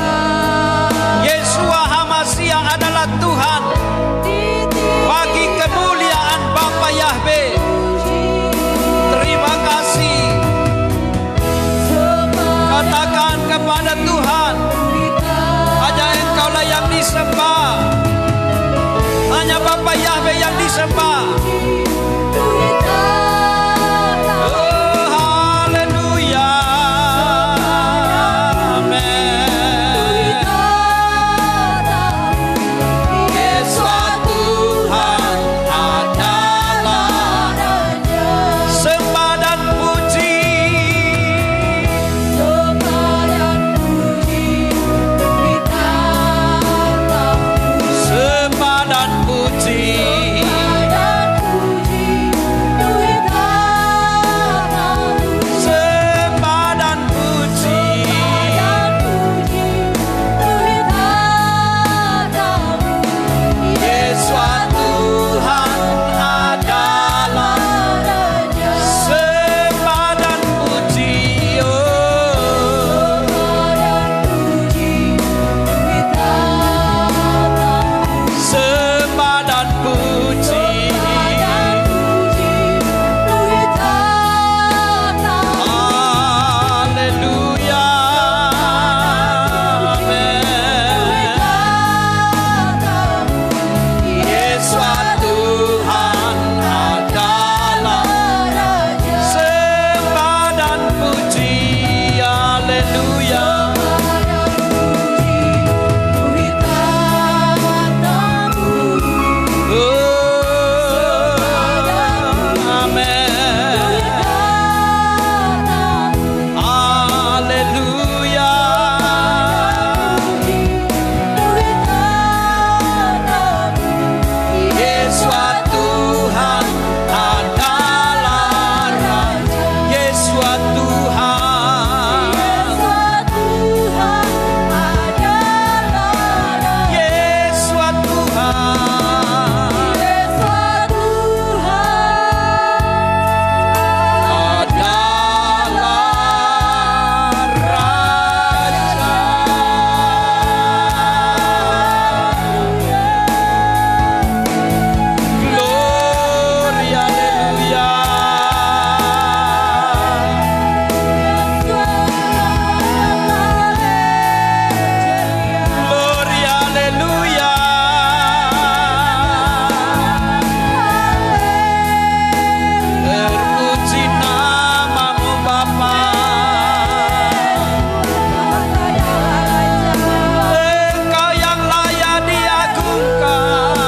Siapa Yahweh yang disembah? Oh, haleluya. Amin. Yesus Tuhan adalah sembah dan puji. Sembah dan puji. Sembah dan puji. Yesus Tuhan adalah sembah dan puji. Oh, sembah dan puji. Haleluya. Amin. Yesus Tuhan adalah sembah dan puji. Haleluya. Oh, amin. Haleluya. Yesus Tuhan adalah Raja. Yesus Tuhan. Yesus Tuhan adalah Raja. Glory, haleluya. Glory, haleluya. Terpuji namamu Bapa. Engkau yang layak diagungkan.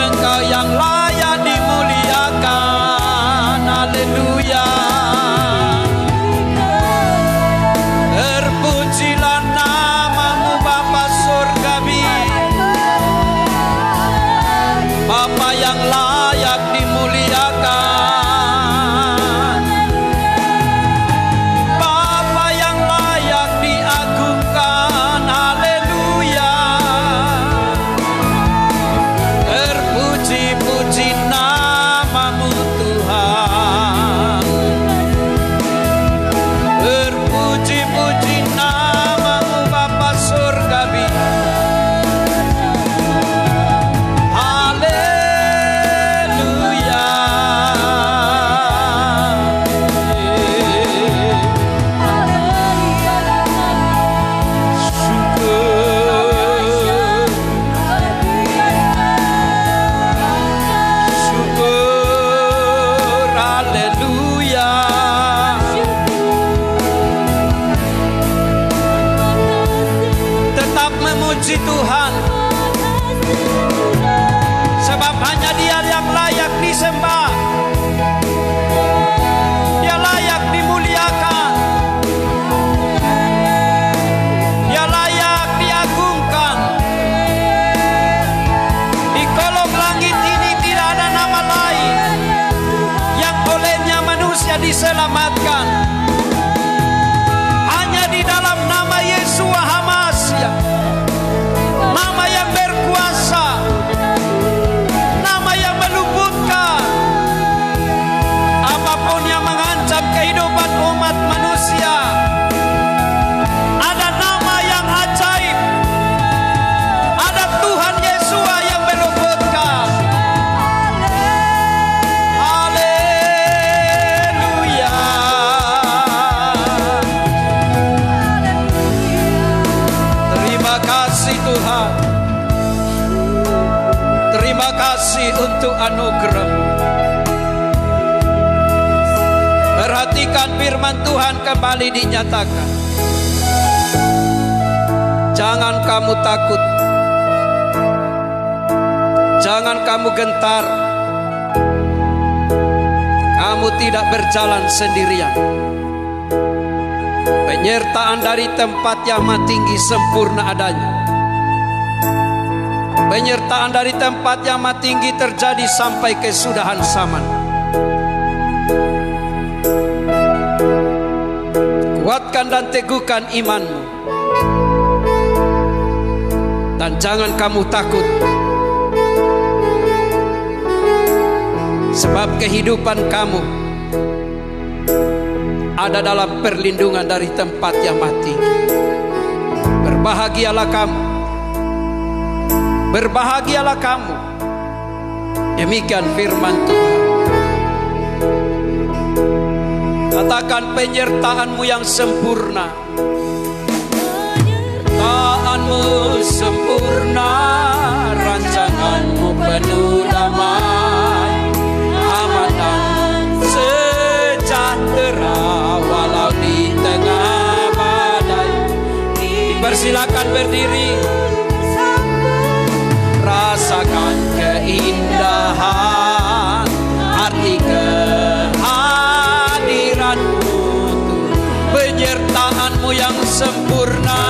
Engkau yang layak dimuliakan. Haleluya. Terpujilah namamu Bapa Surgawi. Bapa yang layak dimuliakan. Bapa yang layak diagungkan. Haleluya. Terpuji-puji namamu Tuhan. Terpuji-puji namamu Bapa Surgawi. Haleluya. Syukur. Haleluya. Tetap memuji Tuhan, sebab hanya Dia yang layak disembah. Dia layak dimuliakan. Dia layak diagungkan. Di kolong langit ini tidak ada nama lain yang olehnya manusia diselamatkan. Hanya di dalam nama Yeshua HaMashiach, nama yang berkuasa, nama yang meluputkan apapun yang mengancam kehidupan umat manusia. Ada nama yang ajaib, ada Tuhan Yeshua yang meluputkan. Haleluya. Terima kasih Tuhan. Terima kasih untuk anugerah. Perhatikan firman Tuhan kembali dinyatakan. Jangan kamu takut. Jangan kamu gentar. Kamu tidak berjalan sendirian. Penyertaan dari tempat yang maha tinggi sempurna adanya. Penyertaan dari tempat yang maha tinggi terjadi sampai kesudahan zaman. Kuatkan dan teguhkan imanmu. Dan jangan kamu takut. Sebab kehidupan kamu ada dalam perlindungan dari tempat yang maha tinggi. Berbahagialah kamu. Berbahagialah kamu. Demikian firman Tuhan. Katakan penyertaanmu yang sempurna. Penyertaanmu sempurna, rancanganmu penuh damai, aman dan sejahtera walau di tengah badai. Dipersilakan berdiri. Rasakan keindahan arti kehadiranmu, penyertaanmu yang sempurna,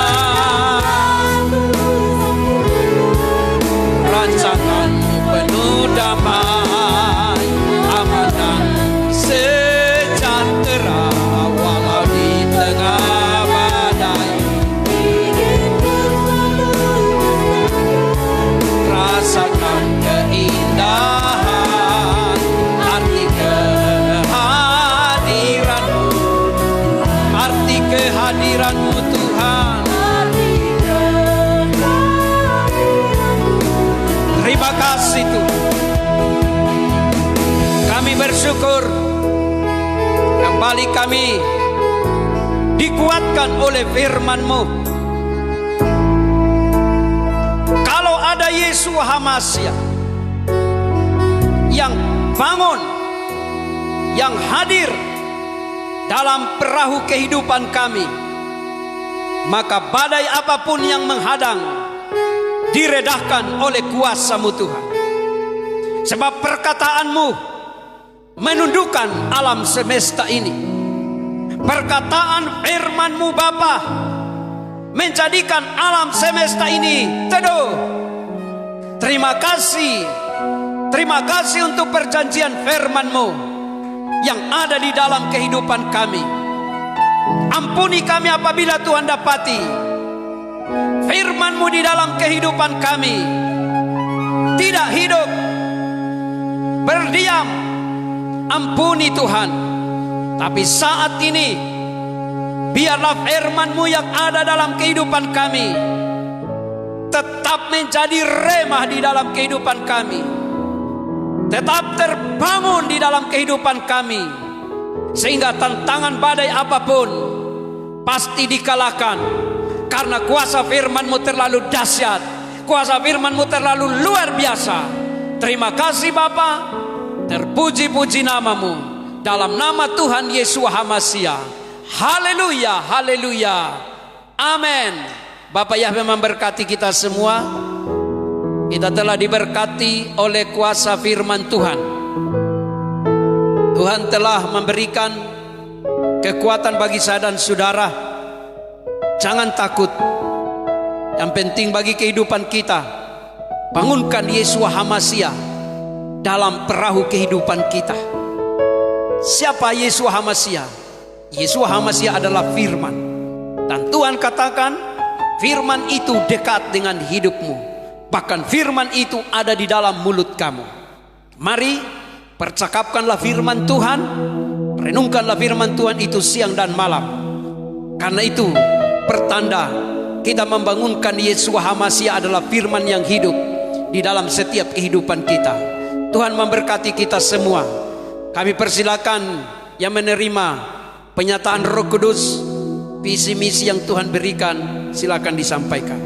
rancanganmu penuh damai, aman dan sejahtera walau di tengah badai. Rasakan keindahan arti kehadiranmu, arti kehadiranmu Tuhan. Terima kasih Tuhan. Kami bersyukur kembali kami dikuatkan oleh firman-Mu. Kalau ada Yesua HaMasiah yang bangun, yang hadir dalam perahu kehidupan kami, maka badai apapun yang menghadang diredahkan oleh kuasa-Mu Tuhan. Sebab perkataan-Mu menundukkan alam semesta ini. Perkataan firman-Mu Bapa menjadikan alam semesta ini teduh. Terima kasih. Terima kasih untuk perjanjian firman-Mu yang ada di dalam kehidupan kami. Ampuni kami apabila Tuhan dapati firman-Mu di dalam kehidupan kami tidak hidup, berdiam. Ampuni Tuhan. Tapi saat ini biarlah firman-Mu yang ada dalam kehidupan kami tetap menjadi remah di dalam kehidupan kami, tetap terbangun di dalam kehidupan kami, sehingga tantangan badai apapun pasti dikalahkan. Karena kuasa firman-Mu terlalu dahsyat, kuasa firman-Mu terlalu luar biasa. Terima kasih Bapa, terpuji-puji nama-Mu, dalam nama Tuhan Yesus HaMasiah. Haleluya, haleluya, amin. Bapak Yahweh memberkati kita semua. Kita telah diberkati oleh kuasa firman Tuhan. Tuhan telah memberikan kekuatan bagi saya dan saudara. Jangan takut. Yang penting bagi kehidupan kita, bangunkan Yesus HaMasiah dalam perahu kehidupan kita. Siapa Yesus HaMasiah? Yesus HaMasiah adalah firman. Dan Tuhan katakan, firman itu dekat dengan hidupmu. Bahkan firman itu ada di dalam mulut kamu. Mari percakapkanlah firman Tuhan, renungkanlah firman Tuhan itu siang dan malam. Karena itu pertanda kita membangunkan Yesus HaMasiah adalah firman yang hidup di dalam setiap kehidupan kita. Tuhan memberkati kita semua. Kami persilakan yang menerima penyataan Roh Kudus, visi misi yang Tuhan berikan, silakan disampaikan.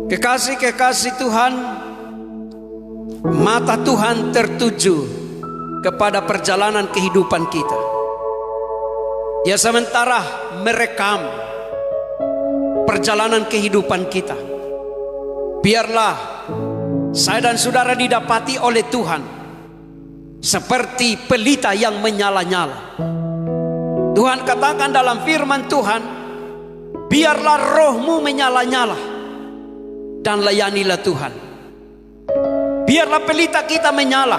Kekasih-kekasih Tuhan, mata Tuhan tertuju kepada perjalanan kehidupan kita. Ya, sementara merekam perjalanan kehidupan kita, biarlah saya dan saudara didapati oleh Tuhan seperti pelita yang menyala-nyala. Tuhan katakan dalam firman Tuhan, biarlah rohmu menyala-nyala dan layanilah Tuhan. Biarlah pelita kita menyala,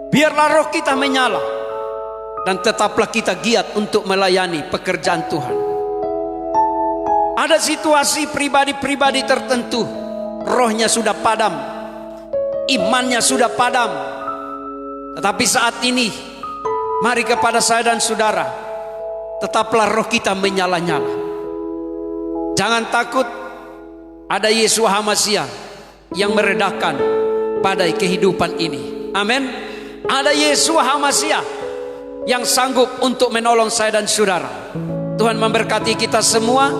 biarlah roh kita menyala, dan tetaplah kita giat untuk melayani pekerjaan Tuhan. Ada situasi pribadi-pribadi tertentu, rohnya sudah padam, imannya sudah padam. Tetapi saat ini, mari kepada saya dan saudara, tetaplah roh kita menyala-nyala. Jangan takut, ada Yeshua HaMashiach yang meredakan badai kehidupan ini. Amin. Ada Yeshua HaMashiach yang sanggup untuk menolong saya dan saudara. Tuhan memberkati kita semua.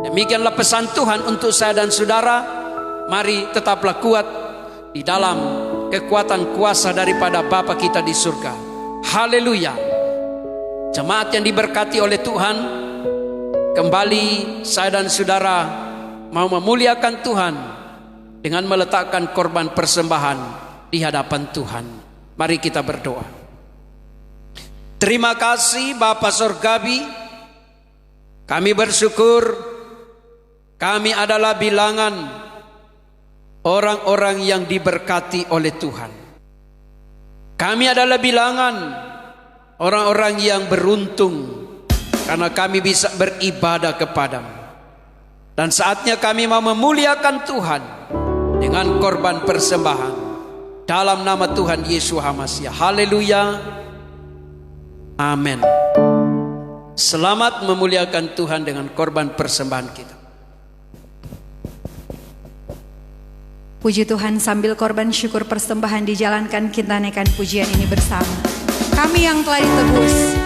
Demikianlah pesan Tuhan untuk saya dan saudara. Mari tetaplah kuat di dalam kekuatan kuasa daripada Bapa kita di surga. Haleluya. Jemaat yang diberkati oleh Tuhan, kembali saya dan saudara mau memuliakan Tuhan dengan meletakkan korban persembahan di hadapan Tuhan. Mari kita berdoa. Terima kasih Bapa Sorgawi, kami bersyukur kami adalah bilangan orang-orang yang diberkati oleh Tuhan. Kami adalah bilangan orang-orang yang beruntung karena kami bisa beribadah kepadamu. Dan saatnya kami mau memuliakan Tuhan dengan korban persembahan dalam nama Tuhan Yesus HaMashiach. Haleluya. Amin. Selamat memuliakan Tuhan dengan korban persembahan kita. Puji Tuhan, sambil korban syukur persembahan dijalankan, kita naikkan pujian ini bersama. Kami yang telah ditebus.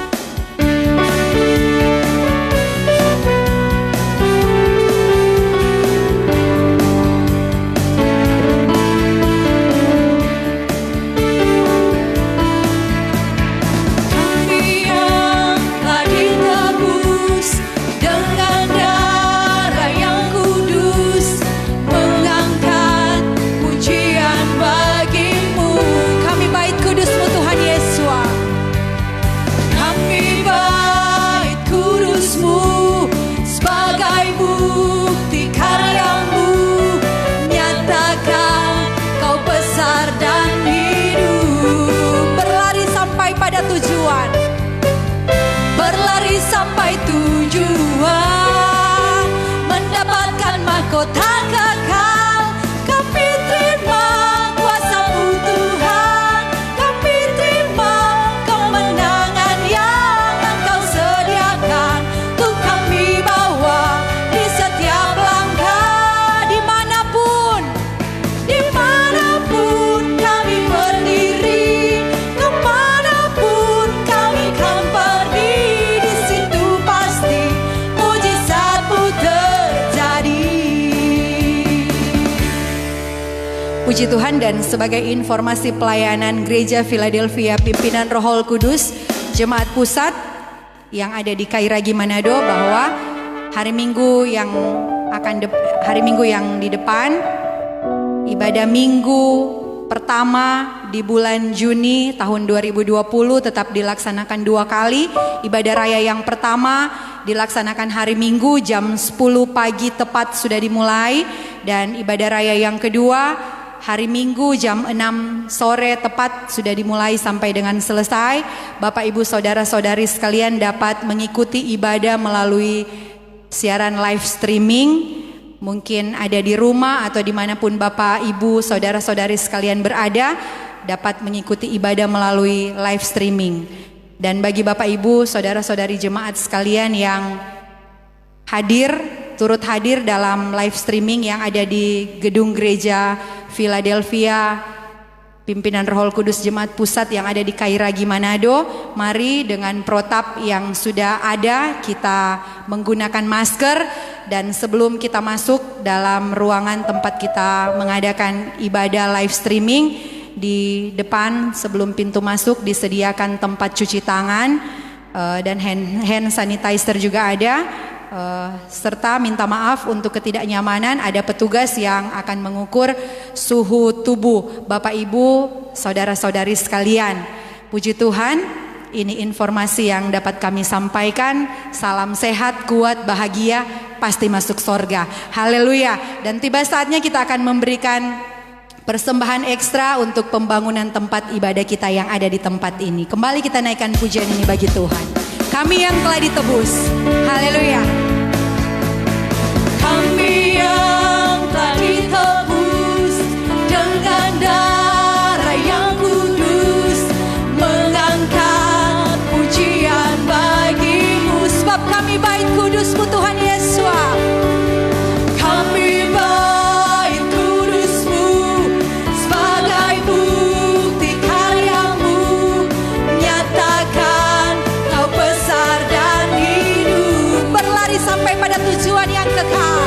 Berlari sampai tujuan, mendapatkan mahkota kekal. Kami terima kuasa-Mu Tuhan, kami terima kemenangan yang Engkau sediakan untuk kami bawa di setiap langkah. Dimanapun kami berdiri, kemanapun kami akan pergi, di situ pasti mujizat-Mu terjadi. Puji Tuhan. Dan sebagai informasi pelayanan Gereja Philadelphia Pimpinan Roh Kudus Jemaat Pusat yang ada di Kairagi Manado, bahwa hari Minggu yang di depan, ibadah Minggu pertama di bulan Juni tahun 2020 tetap dilaksanakan 2 kali. Ibadah raya yang pertama dilaksanakan hari Minggu jam 10 pagi tepat sudah dimulai, dan ibadah raya yang kedua hari Minggu jam 6 sore tepat sudah dimulai sampai dengan selesai. Bapak Ibu Saudara-saudari sekalian dapat mengikuti ibadah melalui siaran live streaming. Mungkin ada di rumah atau dimanapun Bapak Ibu Saudara-saudari sekalian berada, dapat mengikuti ibadah melalui live streaming. Dan bagi Bapak Ibu Saudara-saudari jemaat sekalian yang turut hadir dalam live streaming yang ada di gedung Gereja Philadelphia Pimpinan Roh Kudus Jemaat Pusat yang ada di Kairagi Manado, mari dengan protap yang sudah ada kita menggunakan masker Dan sebelum kita masuk dalam ruangan tempat kita mengadakan ibadah live streaming, di depan sebelum pintu masuk disediakan tempat cuci tangan dan hand sanitizer juga ada. Serta minta maaf untuk ketidaknyamanan, ada petugas yang akan mengukur suhu tubuh Bapak Ibu, saudara-saudari sekalian. Puji Tuhan. Ini informasi yang dapat kami sampaikan. Salam sehat, kuat, bahagia, pasti masuk sorga. Haleluya. Dan tiba saatnya kita akan memberikan persembahan ekstra untuk pembangunan tempat ibadah kita yang ada di tempat ini. Kembali kita naikkan pujian ini bagi Tuhan. Kami yang telah ditebus. Haleluya. Kami yang telah ditebus dengan darah yang kudus, mengangkat pujian bagimu, sebab kami bait kudus-Mu Tuhan Yesus. Kami bait kudus-Mu sebagai bukti karya-Mu, nyatakan Kau besar dan hidup. Berlari sampai pada tujuan yang kekal,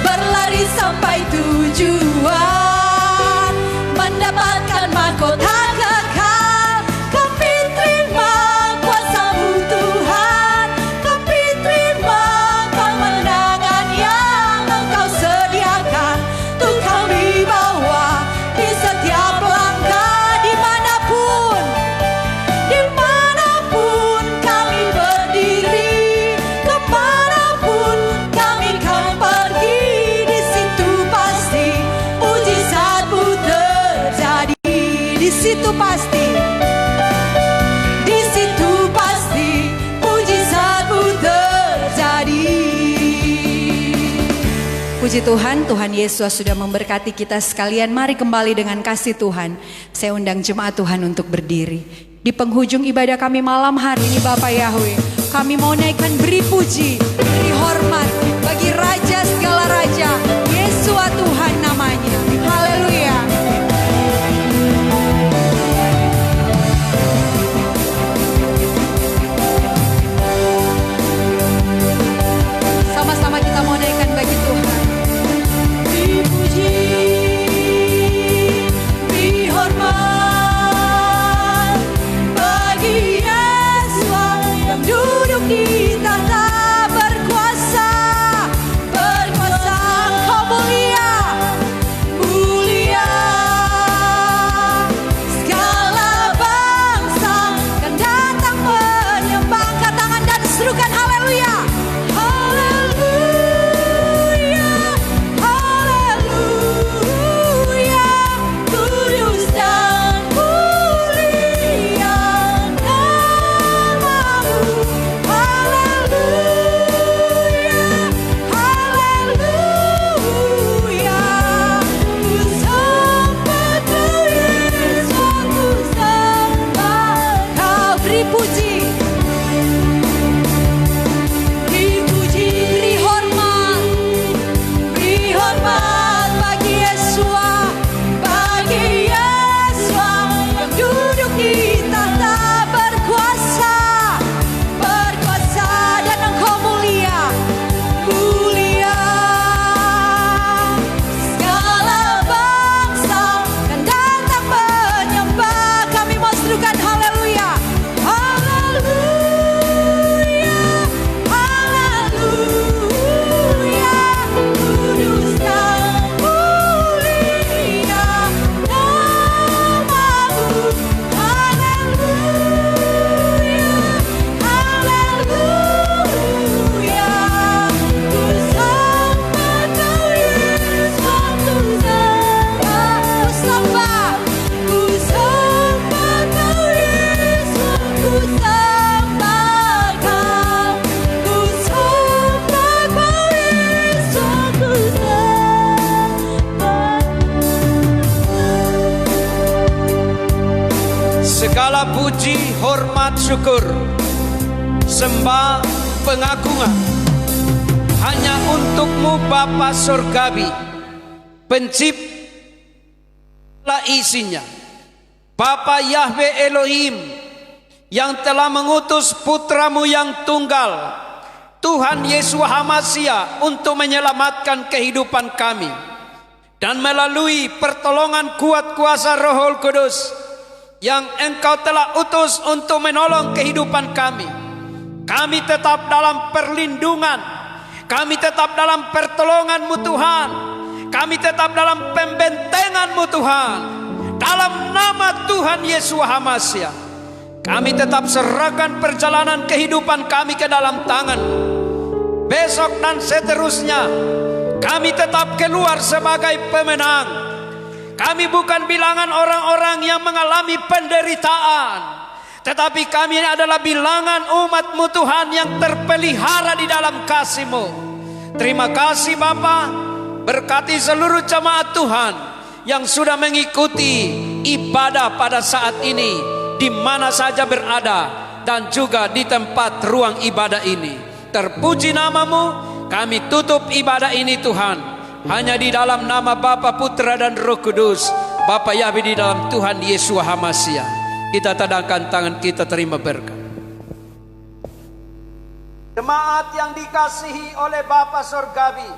berlari sampai tujuan, mendapatkan mahkota kekal. Kami terima kuasa-Mu Tuhan, kami terima kemenangan yang Engkau sediakan untuk kami bawa di setiap langkah. Dimanapun kami berdiri, kemanapun kami kan pergi, di situ pasti mujizat-Mu terjadi. Di situ pasti mujizat-Mu terjadi. Puji Tuhan, Tuhan Yesus sudah memberkati kita sekalian. Mari kembali dengan kasih Tuhan. Saya undang jemaat Tuhan untuk berdiri. Di penghujung ibadah kami malam hari ini Bapak Yahweh, kami mau naikkan beri puji, beri hormat bagi Raja segala Raja, Yesus Tuhan namanya. Haleluya. Sama-sama kita mau naikkan bagi Tuhan. Dipuji, dihormat bagi Yesus yang duduk di tahta berkuasa. Kau mulia, mulia. Segala bangsa kan datang menyembah. Angkat tangan dan serukan haleluya. Haleluya, haleluya. Kudus dan mulia nama-Mu. Haleluya, haleluya. Ku sembah Kau Yesus, ku sembah Kau. Beri puji, dipuji, beri hormat bagi Yesus, yang duduk di tahta berkuasa, dan Engkau mulia, mulia. Segala bangsa kan datang menyembah. Kami mau serukan haleluya, haleluya, haleluya. Kudus dan mulia nama-Mu. Haleluya, haleluya. Ku sembah Kau Yesus, ku sembah Kau Yesus, ku sembah Kau. Ku sembah Kau Yesus, ku sembah. Segala puji, hormat, syukur, sembah, pengagungan hanya untuk-Mu Bapa Surgawi, pencipta isinya, Bapa Yahweh Elohim, yang telah mengutus putra-Mu yang tunggal, Tuhan Yesus Hamasiah untuk menyelamatkan kehidupan kami. Dan melalui pertolongan kuat kuasa Roh Kudus yang Engkau telah utus untuk menolong kehidupan kami, kami tetap dalam perlindungan, kami tetap dalam pertolongan-Mu Tuhan, kami tetap dalam pembentengan-Mu Tuhan. Dalam nama Tuhan Yesus Hamasiah, kami tetap serahkan perjalanan kehidupan kami ke dalam tangan. Besok dan seterusnya kami tetap keluar sebagai pemenang. Kami bukan bilangan orang-orang yang mengalami penderitaan, tetapi kami adalah bilangan umat-Mu Tuhan yang terpelihara di dalam kasih-Mu. Terima kasih Bapa, berkati seluruh jemaat Tuhan yang sudah mengikuti ibadah pada saat ini, di mana saja berada, dan juga di tempat ruang ibadah ini. Terpuji nama-Mu. Kami tutup ibadah ini Tuhan, hanya di dalam nama Bapa, Putra dan Roh Kudus. Bapa Yahweh, di dalam Tuhan Yesus Hamasiah, kita tadangkan tangan kita terima berkat. Jemaat yang dikasihi oleh Bapa Sorgawi,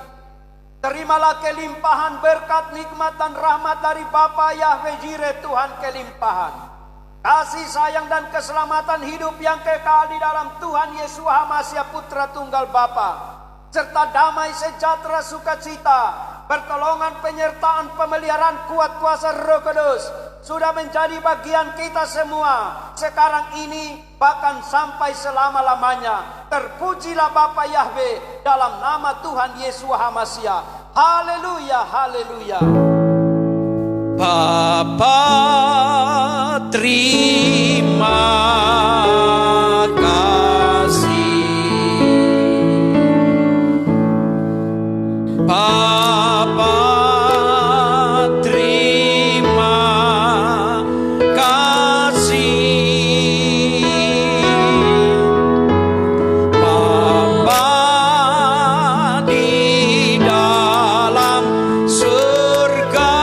terimalah kelimpahan berkat, nikmat dan rahmat dari Bapa Yahweh Jireh, Tuhan kelimpahan. Kasih sayang dan keselamatan hidup yang kekal di dalam Tuhan Yesus Hamasiah, Putra Tunggal Bapa, serta damai sejahtera sukacita, pertolongan, penyertaan, pemeliharaan kuat kuasa Roh Kudus sudah menjadi bagian kita semua sekarang ini, bahkan sampai selama-lamanya. Terpujilah Bapa Yahweh dalam nama Tuhan Yesus Hamasiah. Haleluya, haleluya. Bapa, terima kasih. Bapa, terima kasih. Bapa di dalam surga,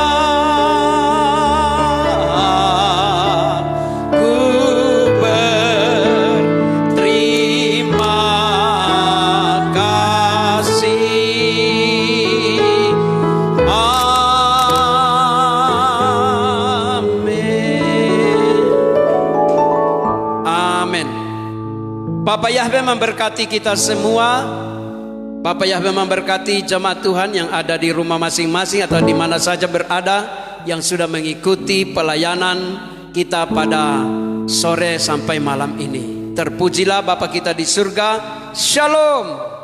ku berterima kasih. Bapak Yahweh memberkati kita semua. Bapak Yahweh memberkati jemaat Tuhan yang ada di rumah masing-masing atau di mana saja berada, yang sudah mengikuti pelayanan kita pada sore sampai malam ini. Terpujilah Bapa kita di surga. Shalom.